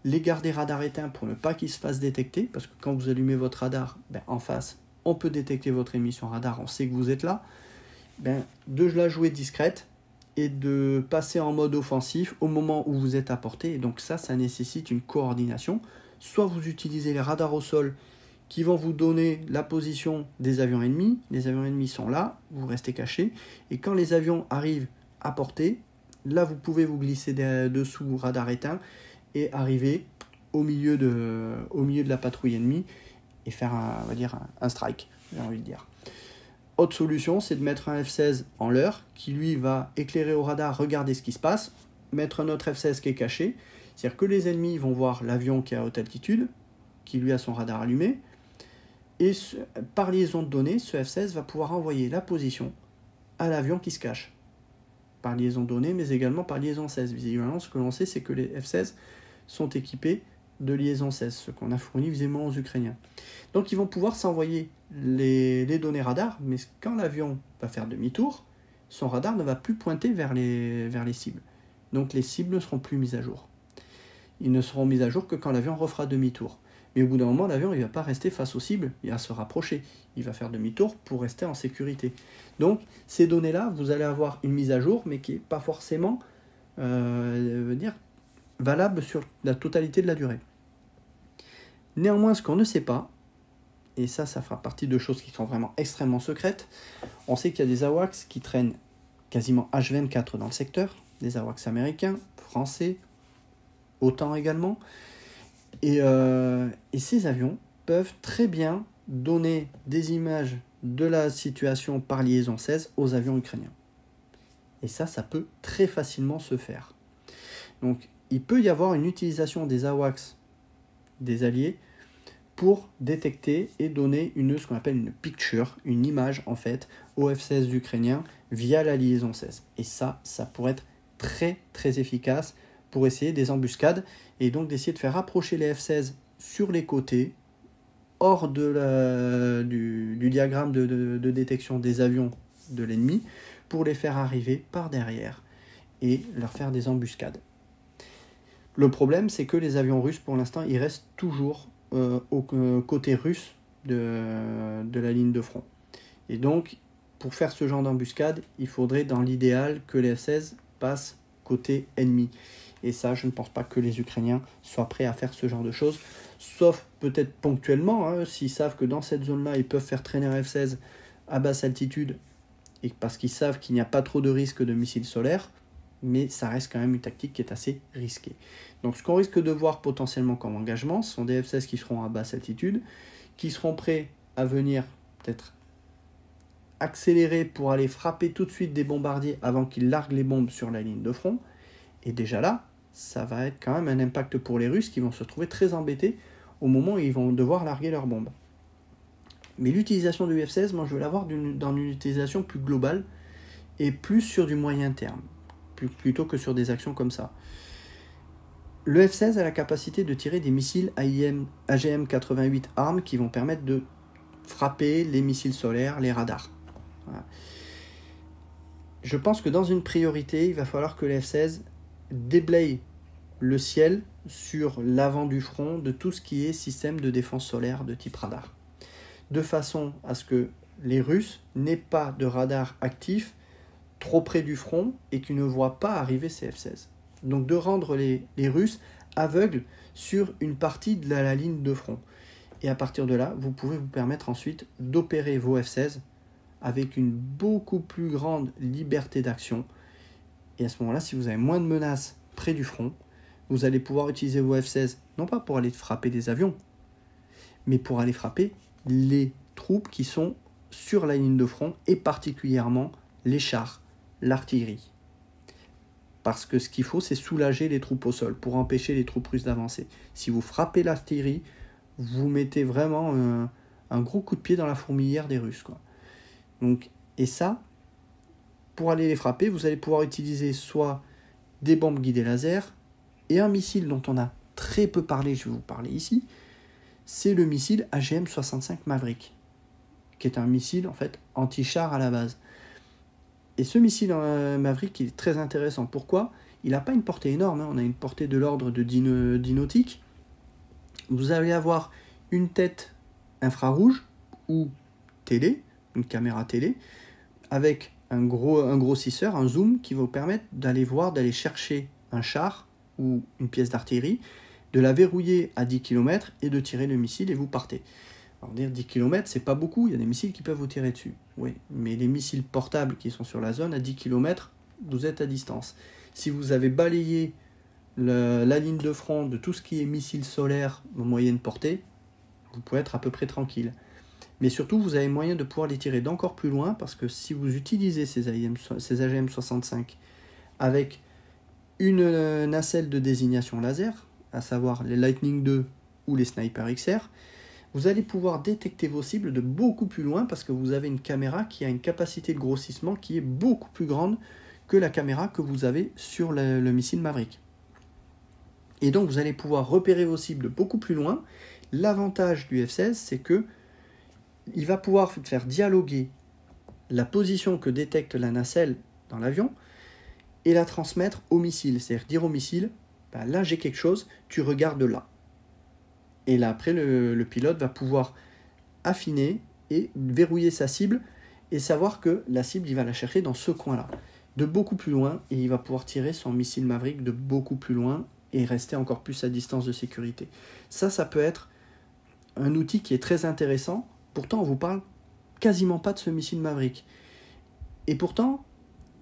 les garder radar éteint pour ne pas qu'ils se fassent détecter, parce que quand vous allumez votre radar, en face, on peut détecter votre émission radar, on sait que vous êtes là, de la jouer discrète et de passer en mode offensif au moment où vous êtes à portée. Et donc ça nécessite une coordination. Soit vous utilisez les radars au sol qui vont vous donner la position des avions ennemis, les avions ennemis sont là, vous restez caché, et quand les avions arrivent à portée, là vous pouvez vous glisser dessous radar éteint, et arriver au milieu de la patrouille ennemie et faire un strike, j'ai envie de dire. Autre solution, c'est de mettre un F-16 en leurre qui lui va éclairer au radar, regarder ce qui se passe, mettre un autre F-16 qui est caché, c'est-à-dire que les ennemis vont voir l'avion qui est à haute altitude, qui lui a son radar allumé, et par liaison de données, ce F-16 va pouvoir envoyer la position à l'avion qui se cache. Par liaison de données, mais également par liaison 16. Visiblement, ce que l'on sait, c'est que les F-16 sont équipés de liaison 16, ce qu'on a fourni visiblement aux Ukrainiens. Donc ils vont pouvoir s'envoyer les données radar, mais quand l'avion va faire demi-tour, son radar ne va plus pointer vers les cibles. Donc les cibles ne seront plus mises à jour. Ils ne seront mises à jour que quand l'avion refera demi-tour. Mais au bout d'un moment, l'avion il ne va pas rester face aux cibles, il va se rapprocher. Il va faire demi-tour pour rester en sécurité. Donc ces données-là, vous allez avoir une mise à jour, mais qui n'est pas forcément valable sur la totalité de la durée. Néanmoins, ce qu'on ne sait pas, et ça fera partie de choses qui sont vraiment extrêmement secrètes, on sait qu'il y a des AWACS qui traînent quasiment H24 dans le secteur, des AWACS américains, français, OTAN également, et ces avions peuvent très bien donner des images de la situation par liaison 16 aux avions ukrainiens. Et ça peut très facilement se faire. Donc, il peut y avoir une utilisation des AWACS des alliés pour détecter et donner ce qu'on appelle une picture, une image en fait, aux F-16 ukrainiens via la liaison 16. Et ça pourrait être très très efficace pour essayer des embuscades et donc d'essayer de faire approcher les F-16 sur les côtés, hors du diagramme de détection des avions de l'ennemi, pour les faire arriver par derrière et leur faire des embuscades. Le problème, c'est que les avions russes, pour l'instant, ils restent toujours au côté russe de la ligne de front. Et donc, pour faire ce genre d'embuscade, il faudrait, dans l'idéal, que les F-16 passent côté ennemi. Et ça, je ne pense pas que les Ukrainiens soient prêts à faire ce genre de choses, sauf peut-être ponctuellement, s'ils savent que dans cette zone-là, ils peuvent faire traîner un F-16 à basse altitude, et parce qu'ils savent qu'il n'y a pas trop de risque de missiles solaires, mais ça reste quand même une tactique qui est assez risquée. Donc ce qu'on risque de voir potentiellement comme engagement, ce sont des F-16 qui seront à basse altitude, qui seront prêts à venir peut-être accélérer pour aller frapper tout de suite des bombardiers avant qu'ils larguent les bombes sur la ligne de front. Et déjà là, ça va être quand même un impact pour les Russes qui vont se retrouver très embêtés au moment où ils vont devoir larguer leurs bombes. Mais l'utilisation du F-16, moi je veux l'avoir dans une utilisation plus globale et plus sur du moyen terme, plutôt que sur des actions comme ça. Le F-16 a la capacité de tirer des missiles AGM-88 ARM qui vont permettre de frapper les missiles solaires, les radars. Voilà. Je pense que dans une priorité, il va falloir que le F-16 déblaye le ciel sur l'avant du front de tout ce qui est système de défense solaire de type radar. De façon à ce que les Russes n'aient pas de radar actif trop près du front et qu'ils ne voient pas arriver ces F-16. Donc de rendre les Russes aveugles sur une partie de la ligne de front. Et à partir de là, vous pouvez vous permettre ensuite d'opérer vos F-16 avec une beaucoup plus grande liberté d'action. Et à ce moment-là, si vous avez moins de menaces près du front, vous allez pouvoir utiliser vos F-16, non pas pour aller frapper des avions, mais pour aller frapper les troupes qui sont sur la ligne de front, et particulièrement les chars, l'artillerie. Parce que ce qu'il faut, c'est soulager les troupes au sol pour empêcher les troupes russes d'avancer. Si vous frappez l'artillerie, vous mettez vraiment un gros coup de pied dans la fourmilière des Russes, quoi. Donc, et ça, pour aller les frapper, vous allez pouvoir utiliser soit des bombes guidées laser et un missile dont on a très peu parlé, je vais vous parler ici, c'est le missile AGM-65 Maverick, qui est un missile en fait anti-char à la base. Et ce missile Maverick il est très intéressant. Pourquoi ? Il n'a pas une portée énorme, hein. On a une portée de l'ordre de 10 nautiques. Vous allez avoir une tête infrarouge ou télé, une caméra télé, avec un grossisseur, un zoom, qui va vous permettre d'aller voir, d'aller chercher un char ou une pièce d'artillerie, de la verrouiller à 10 km et de tirer le missile et vous partez. Alors dire 10 km, c'est pas beaucoup, il y a des missiles qui peuvent vous tirer dessus. Oui, mais les missiles portables qui sont sur la zone, à 10 km, vous êtes à distance. Si vous avez balayé la ligne de front de tout ce qui est missile solaire de moyenne portée, vous pouvez être à peu près tranquille. Mais surtout, vous avez moyen de pouvoir les tirer d'encore plus loin, parce que si vous utilisez ces AGM-65 avec une nacelle de désignation laser, à savoir les Lightning 2 ou les Sniper XR, vous allez pouvoir détecter vos cibles de beaucoup plus loin parce que vous avez une caméra qui a une capacité de grossissement qui est beaucoup plus grande que la caméra que vous avez sur le missile Maverick. Et donc vous allez pouvoir repérer vos cibles beaucoup plus loin. L'avantage du F-16, c'est que il va pouvoir faire dialoguer la position que détecte la nacelle dans l'avion et la transmettre au missile. C'est-à-dire dire au missile, bah là j'ai quelque chose, tu regardes là. Et là après le pilote va pouvoir affiner et verrouiller sa cible et savoir que la cible il va la chercher dans ce coin-là, de beaucoup plus loin, et il va pouvoir tirer son missile Maverick de beaucoup plus loin et rester encore plus à distance de sécurité. Ça peut être un outil qui est très intéressant. Pourtant, on vous parle quasiment pas de ce missile Maverick. Et pourtant,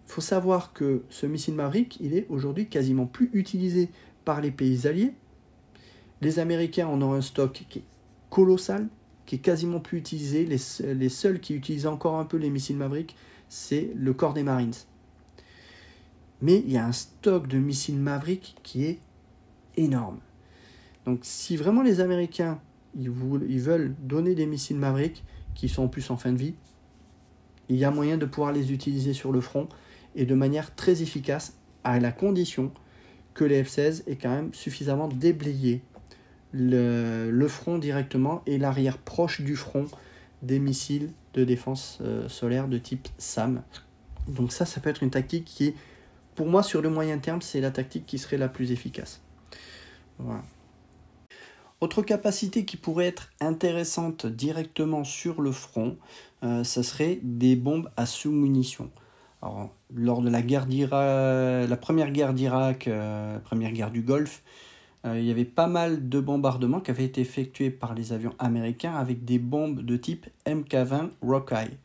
il faut savoir que ce missile Maverick, il est aujourd'hui quasiment plus utilisé par les pays alliés. Les Américains en ont un stock qui est colossal, qui est quasiment plus utilisé. Les seuls qui utilisent encore un peu les missiles Maverick, c'est le corps des Marines. Mais il y a un stock de missiles Maverick qui est énorme. Donc si vraiment les Américains ils veulent donner des missiles Maverick qui sont en plus en fin de vie, il y a moyen de pouvoir les utiliser sur le front et de manière très efficace, à la condition que les F-16 aient quand même suffisamment déblayé le front directement et l'arrière proche du front des missiles de défense solaire de type SAM. Donc ça peut être une tactique qui est, pour moi, sur le moyen terme, c'est la tactique qui serait la plus efficace. Voilà. Autre capacité qui pourrait être intéressante directement sur le front, ça serait des bombes à sous-munitions. Alors, lors de la première guerre d'Irak, la première guerre du Golfe, il y avait pas mal de bombardements qui avaient été effectués par les avions américains avec des bombes de type MK-20 Rockeye.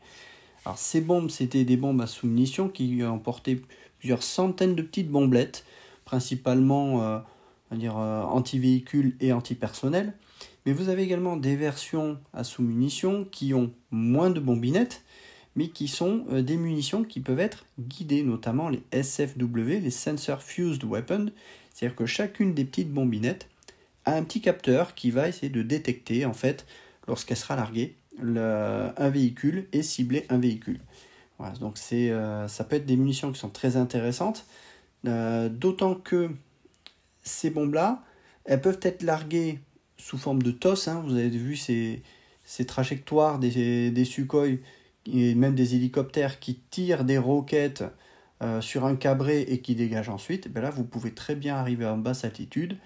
Alors ces bombes, c'était des bombes à sous-munitions qui emportaient plusieurs centaines de petites bombelettes, principalement anti-véhicules et anti-personnel. Mais vous avez également des versions à sous-munitions qui ont moins de bombinettes, mais qui sont des munitions qui peuvent être guidées, notamment les SFW, les Sensor Fused Weapons. C'est-à-dire que chacune des petites bombinettes a un petit capteur qui va essayer de détecter, en fait, lorsqu'elle sera larguée, un véhicule et cibler un véhicule. Voilà, donc ça peut être des munitions qui sont très intéressantes, d'autant que ces bombes-là, elles peuvent être larguées sous forme de TOS. Hein. Vous avez vu ces trajectoires des Sukhoi et même des hélicoptères qui tirent des roquettes sur un cabré et qui dégagent ensuite. Ben là, vous pouvez très bien arriver en basse altitude,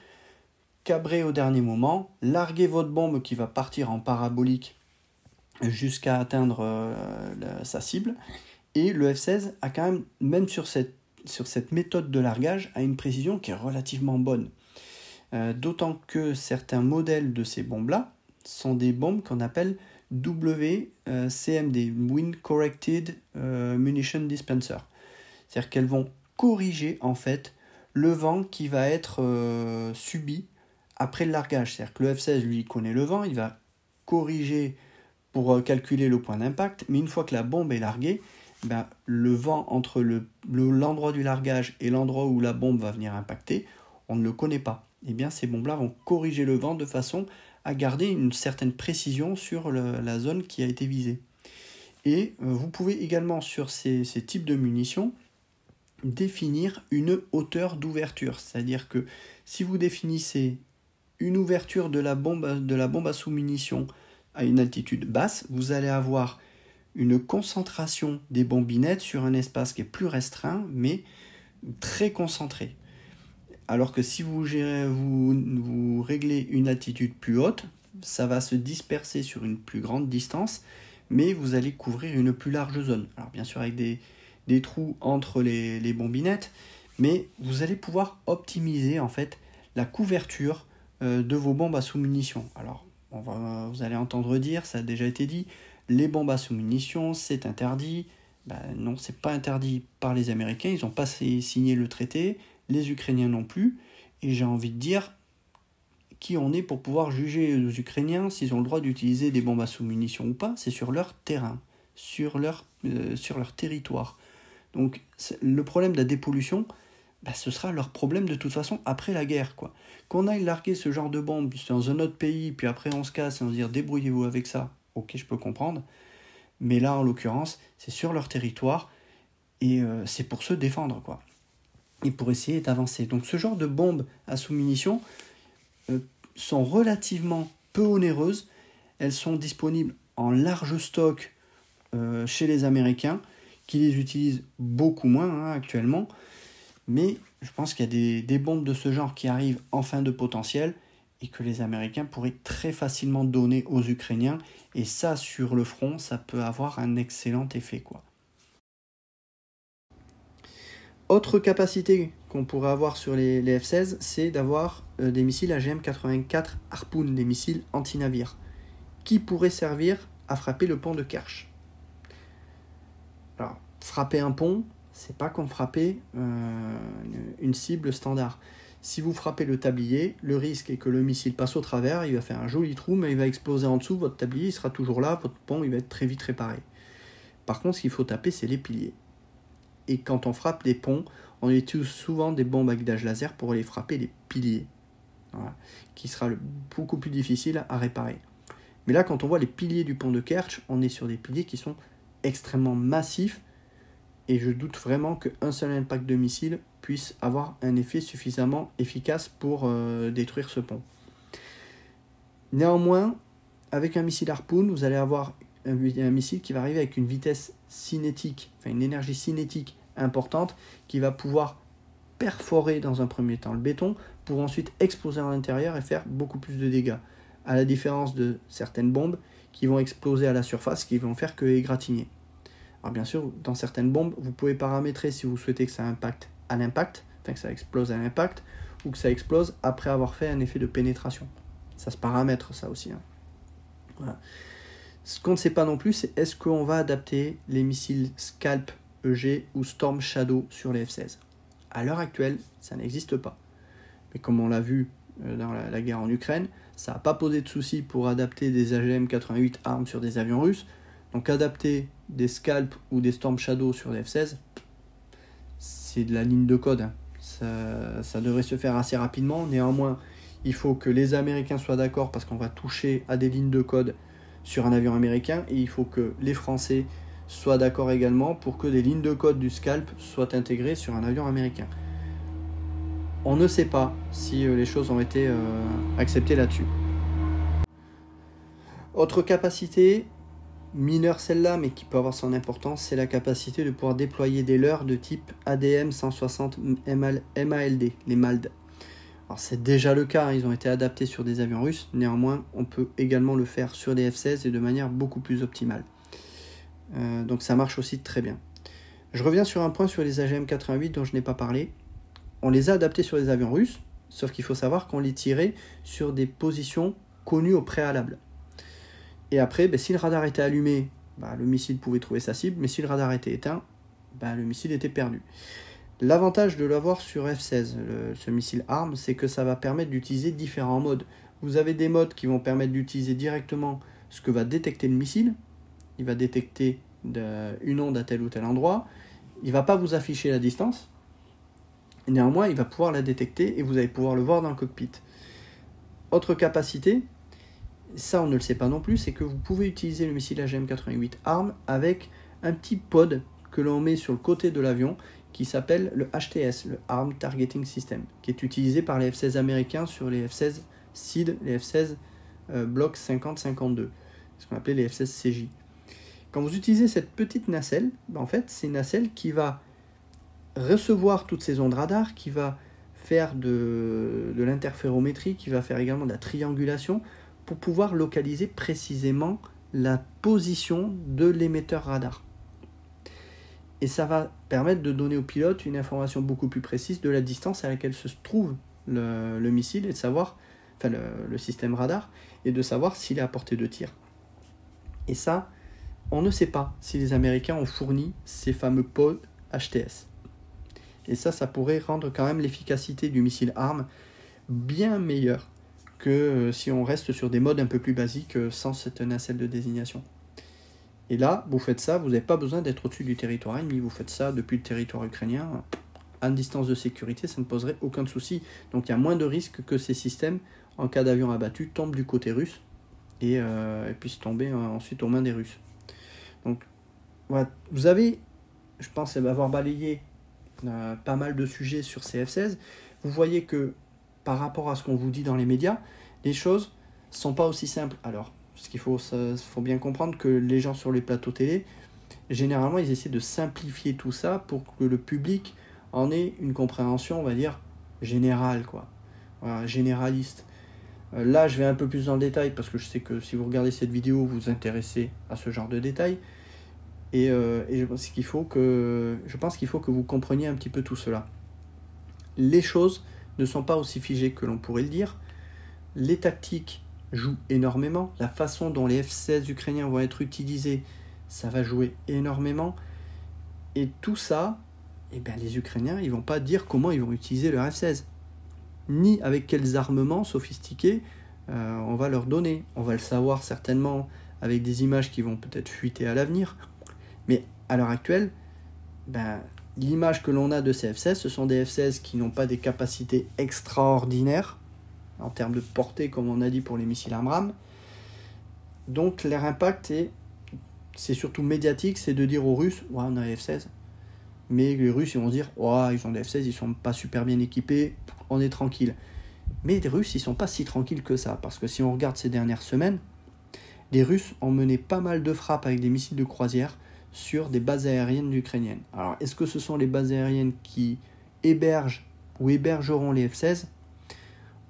cabrer au dernier moment, larguer votre bombe qui va partir en parabolique jusqu'à atteindre sa cible. Et le F-16 a quand même sur cette méthode de largage, a une précision qui est relativement bonne. D'autant que certains modèles de ces bombes-là sont des bombes qu'on appelle WCMD, Wind Corrected Munition Dispenser. C'est-à-dire qu'elles vont corriger en fait le vent qui va être subi après le largage. C'est-à-dire que le F-16, lui, connaît le vent, il va corriger pour calculer le point d'impact, mais une fois que la bombe est larguée, ben, le vent entre l'endroit du largage et l'endroit où la bombe va venir impacter, on ne le connaît pas. Et bien ces bombes-là vont corriger le vent de façon à garder une certaine précision sur la zone qui a été visée. Et vous pouvez également sur ces types de munitions définir une hauteur d'ouverture. C'est-à-dire que si vous définissez une ouverture de la bombe à sous-munition à une altitude basse, vous allez avoir une concentration des bombinettes sur un espace qui est plus restreint, mais très concentré. Alors que si vous réglez une altitude plus haute, ça va se disperser sur une plus grande distance, mais vous allez couvrir une plus large zone. Alors bien sûr avec des trous entre les bombinettes, mais vous allez pouvoir optimiser en fait la couverture de vos bombes à sous-munitions. Alors vous allez entendre dire, ça a déjà été dit, les bombes à sous-munitions, c'est interdit. Ben non, c'est pas interdit par les Américains, ils n'ont pas signé le traité, les Ukrainiens non plus, et j'ai envie de dire, qui on est pour pouvoir juger les Ukrainiens s'ils ont le droit d'utiliser des bombes à sous-munitions ou pas? C'est sur leur terrain, sur leur territoire. Donc le problème de la dépollution, ben, ce sera leur problème de toute façon après la guerre, quoi. Qu'on aille larguer ce genre de bombe dans un autre pays, puis après on se casse et on se dit débrouillez-vous avec ça, ok, je peux comprendre. Mais là, en l'occurrence, c'est sur leur territoire et c'est pour se défendre, quoi. Et pour essayer d'avancer. Donc ce genre de bombes à sous-munitions sont relativement peu onéreuses. Elles sont disponibles en large stock chez les Américains, qui les utilisent beaucoup moins actuellement. Mais je pense qu'il y a des bombes de ce genre qui arrivent en fin de potentiel et que les Américains pourraient très facilement donner aux Ukrainiens. Et ça, sur le front, ça peut avoir un excellent effet, quoi. Autre capacité qu'on pourrait avoir sur les F-16, c'est d'avoir des missiles AGM-84 Harpoon, des missiles anti-navires, qui pourraient servir à frapper le pont de Kerch. Alors, frapper un pont, c'est pas comme frapper une cible standard. Si vous frappez le tablier, le risque est que le missile passe au travers, il va faire un joli trou, mais il va exploser en dessous, votre tablier il sera toujours là, votre pont il va être très vite réparé. Par contre, ce qu'il faut taper, c'est les piliers. Et quand on frappe des ponts, on utilise souvent des bombes à guidage laser pour aller frapper les piliers, voilà, qui sera beaucoup plus difficile à réparer. Mais là, quand on voit les piliers du pont de Kerch, on est sur des piliers qui sont extrêmement massifs, et je doute vraiment qu'un seul impact de missile puisse avoir un effet suffisamment efficace pour détruire ce pont. Néanmoins, avec un missile Harpoon, vous allez avoir un missile qui va arriver avec une vitesse cinétique, enfin une énergie cinétique importante, qui va pouvoir perforer dans un premier temps le béton, pour ensuite exploser à l'intérieur et faire beaucoup plus de dégâts. À la différence de certaines bombes qui vont exploser à la surface, qui vont faire que égratigner. Alors bien sûr, dans certaines bombes, vous pouvez paramétrer si vous souhaitez que ça impacte à l'impact, enfin que ça explose à l'impact, ou que ça explose après avoir fait un effet de pénétration. Ça se paramètre, ça aussi. Hein. Voilà. Ce qu'on ne sait pas non plus, c'est est-ce qu'on va adapter les missiles Scalp EG ou Storm Shadow sur les F-16. À l'heure actuelle, ça n'existe pas. Mais comme on l'a vu dans la guerre en Ukraine, ça n'a pas posé de soucis pour adapter des AGM-88 armes sur des avions russes. Donc adapter des Scalp ou des Storm Shadow sur les F-16, c'est de la ligne de code. Hein. Ça devrait se faire assez rapidement. Néanmoins, il faut que les Américains soient d'accord parce qu'on va toucher à des lignes de code sur un avion américain, et il faut que les Français soient d'accord également pour que des lignes de code du Scalp soient intégrées sur un avion américain. on ne sait pas si les choses ont été acceptées là-dessus. Autre capacité, mineure celle-là, mais qui peut avoir son importance, c'est la capacité de pouvoir déployer des leurres de type ADM 160 MALD, les MALD. Alors c'est déjà le cas, ils ont été adaptés sur des avions russes, néanmoins on peut également le faire sur des F-16 et de manière beaucoup plus optimale. Donc ça marche aussi très bien. Je reviens sur un point sur les AGM-88 dont je n'ai pas parlé. On les a adaptés sur les avions russes, sauf qu'il faut savoir qu'on les tirait sur des positions connues au préalable. Et après, si le radar était allumé, le missile pouvait trouver sa cible, mais si le radar était éteint, le missile était perdu. L'avantage de l'avoir sur F-16, ce missile ARM, c'est que ça va permettre d'utiliser différents modes. Vous avez des modes qui vont permettre d'utiliser directement ce que va détecter le missile. Il va détecter une onde à tel ou tel endroit. Il ne va pas vous afficher la distance. Néanmoins, il va pouvoir la détecter et vous allez pouvoir le voir dans le cockpit. Autre capacité, ça on ne le sait pas non plus, c'est que vous pouvez utiliser le missile AGM-88 ARM avec un petit pod que l'on met sur le côté de l'avion qui s'appelle le HTS, le Arm Targeting System, qui est utilisé par les F-16 américains sur les F-16 SEAD, les F-16 Block 50-52, ce qu'on appelait les F-16 CJ. Quand vous utilisez cette petite nacelle, en fait, c'est une nacelle qui va recevoir toutes ces ondes radar, qui va faire de l'interférométrie, qui va faire également de la triangulation, pour pouvoir localiser précisément la position de l'émetteur radar. Et ça va permettre de donner au pilote une information beaucoup plus précise de la distance à laquelle se trouve le missile et de savoir, le système radar, et de savoir s'il est à portée de tir. Et ça, on ne sait pas si les Américains ont fourni ces fameux pods HTS. Et ça pourrait rendre quand même l'efficacité du missile ARM bien meilleure que si on reste sur des modes un peu plus basiques sans cette nacelle de désignation. Et là, vous faites ça, vous n'avez pas besoin d'être au-dessus du territoire ennemi, vous faites ça depuis le territoire ukrainien, à une distance de sécurité, ça ne poserait aucun souci. Donc il y a moins de risques que ces systèmes, en cas d'avion abattu, tombent du côté russe et puissent tomber ensuite aux mains des Russes. Donc voilà, vous avez, je pense avoir balayé pas mal de sujets sur ces F-16. Vous voyez que par rapport à ce qu'on vous dit dans les médias, les choses ne sont pas aussi simples. Alors, parce qu'il faut bien comprendre que les gens sur les plateaux télé, généralement, ils essaient de simplifier tout ça pour que le public en ait une compréhension, on va dire, générale, quoi. Voilà, généraliste. Là, je vais un peu plus dans le détail, parce que je sais que si vous regardez cette vidéo, vous vous intéressez à ce genre de détails. Et je pense qu'il faut que vous compreniez un petit peu tout cela. Les choses ne sont pas aussi figées que l'on pourrait le dire. Les tactiques jouent énormément. La façon dont les F-16 ukrainiens vont être utilisés, ça va jouer énormément. Et tout ça, les Ukrainiens, ils vont pas dire comment ils vont utiliser leur F-16. Ni avec quels armements sophistiqués on va leur donner. On va le savoir certainement avec des images qui vont peut-être fuiter à l'avenir. Mais à l'heure actuelle, l'image que l'on a de ces F-16, ce sont des F-16 qui n'ont pas des capacités extraordinaires en termes de portée, comme on a dit pour les missiles AMRAAM. Donc leur impact, c'est surtout médiatique, c'est de dire aux Russes, ouais, on a les F-16. Mais les Russes, ils vont se dire, ouais, ils ont des F-16, ils sont pas super bien équipés, on est tranquille. Mais les Russes, ils sont pas si tranquilles que ça, parce que si on regarde ces dernières semaines, les Russes ont mené pas mal de frappes avec des missiles de croisière sur des bases aériennes ukrainiennes. Alors, est-ce que ce sont les bases aériennes qui hébergent ou hébergeront les F-16 ?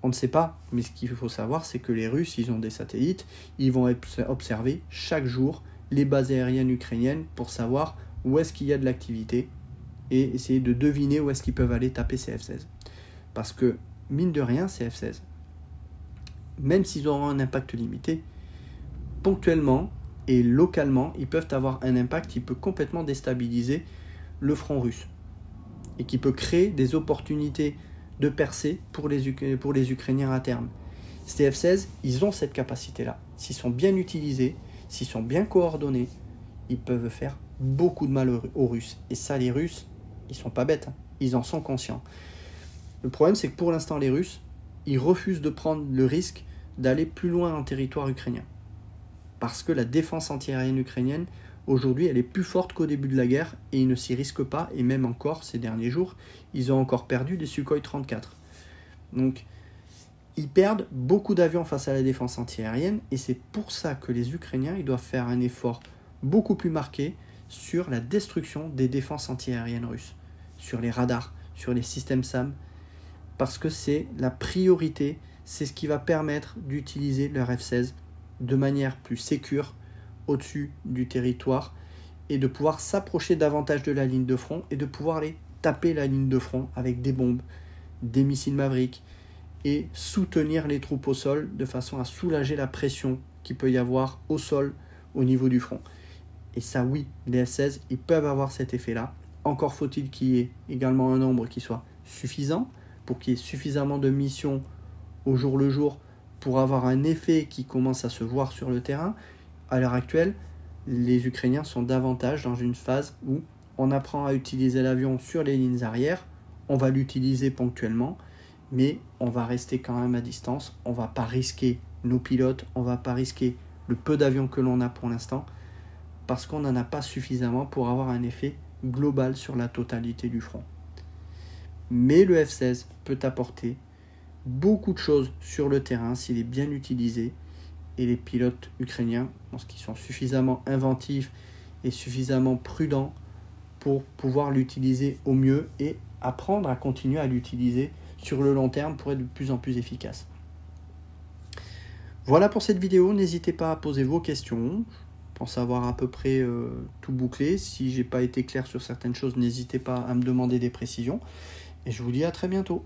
On ne sait pas, mais ce qu'il faut savoir, c'est que les Russes, ils ont des satellites, ils vont observer chaque jour les bases aériennes ukrainiennes pour savoir où est-ce qu'il y a de l'activité et essayer de deviner où est-ce qu'ils peuvent aller taper ces F-16. Parce que, mine de rien, ces F-16, même s'ils auront un impact limité, ponctuellement et localement, ils peuvent avoir un impact qui peut complètement déstabiliser le front russe et qui peut créer des opportunités de percée pour les Ukrainiens à terme. Ces F-16, ils ont cette capacité-là. S'ils sont bien utilisés, s'ils sont bien coordonnés, ils peuvent faire beaucoup de mal aux Russes. Et ça, les Russes, ils sont pas bêtes, hein. Ils en sont conscients. Le problème, c'est que pour l'instant, les Russes, ils refusent de prendre le risque d'aller plus loin en territoire ukrainien. Parce que la défense antiaérienne ukrainienne, aujourd'hui, elle est plus forte qu'au début de la guerre et ils ne s'y risquent pas. Et même encore, ces derniers jours, ils ont encore perdu des Sukhoi 34. Donc, ils perdent beaucoup d'avions face à la défense antiaérienne et c'est pour ça que les Ukrainiens ils doivent faire un effort beaucoup plus marqué sur la destruction des défenses antiaériennes russes, sur les radars, sur les systèmes SAM, parce que c'est la priorité, c'est ce qui va permettre d'utiliser leur F-16 de manière plus sécure au-dessus du territoire et de pouvoir s'approcher davantage de la ligne de front et de pouvoir aller taper la ligne de front avec des bombes, des missiles Maverick et soutenir les troupes au sol de façon à soulager la pression qu'il peut y avoir au sol au niveau du front. Et ça oui, les F-16, ils peuvent avoir cet effet-là. Encore faut-il qu'il y ait également un nombre qui soit suffisant pour qu'il y ait suffisamment de missions au jour le jour pour avoir un effet qui commence à se voir sur le terrain. À l'heure actuelle, les Ukrainiens sont davantage dans une phase où on apprend à utiliser l'avion sur les lignes arrières, on va l'utiliser ponctuellement, mais on va rester quand même à distance, on ne va pas risquer nos pilotes, on ne va pas risquer le peu d'avions que l'on a pour l'instant, parce qu'on n'en a pas suffisamment pour avoir un effet global sur la totalité du front. Mais le F-16 peut apporter beaucoup de choses sur le terrain s'il est bien utilisé, et les pilotes ukrainiens, lorsqu'ils sont suffisamment inventifs et suffisamment prudents pour pouvoir l'utiliser au mieux et apprendre à continuer à l'utiliser sur le long terme pour être de plus en plus efficace. Voilà pour cette vidéo, n'hésitez pas à poser vos questions, je pense avoir à peu près tout bouclé. Si j'ai pas été clair sur certaines choses, n'hésitez pas à me demander des précisions et je vous dis à très bientôt.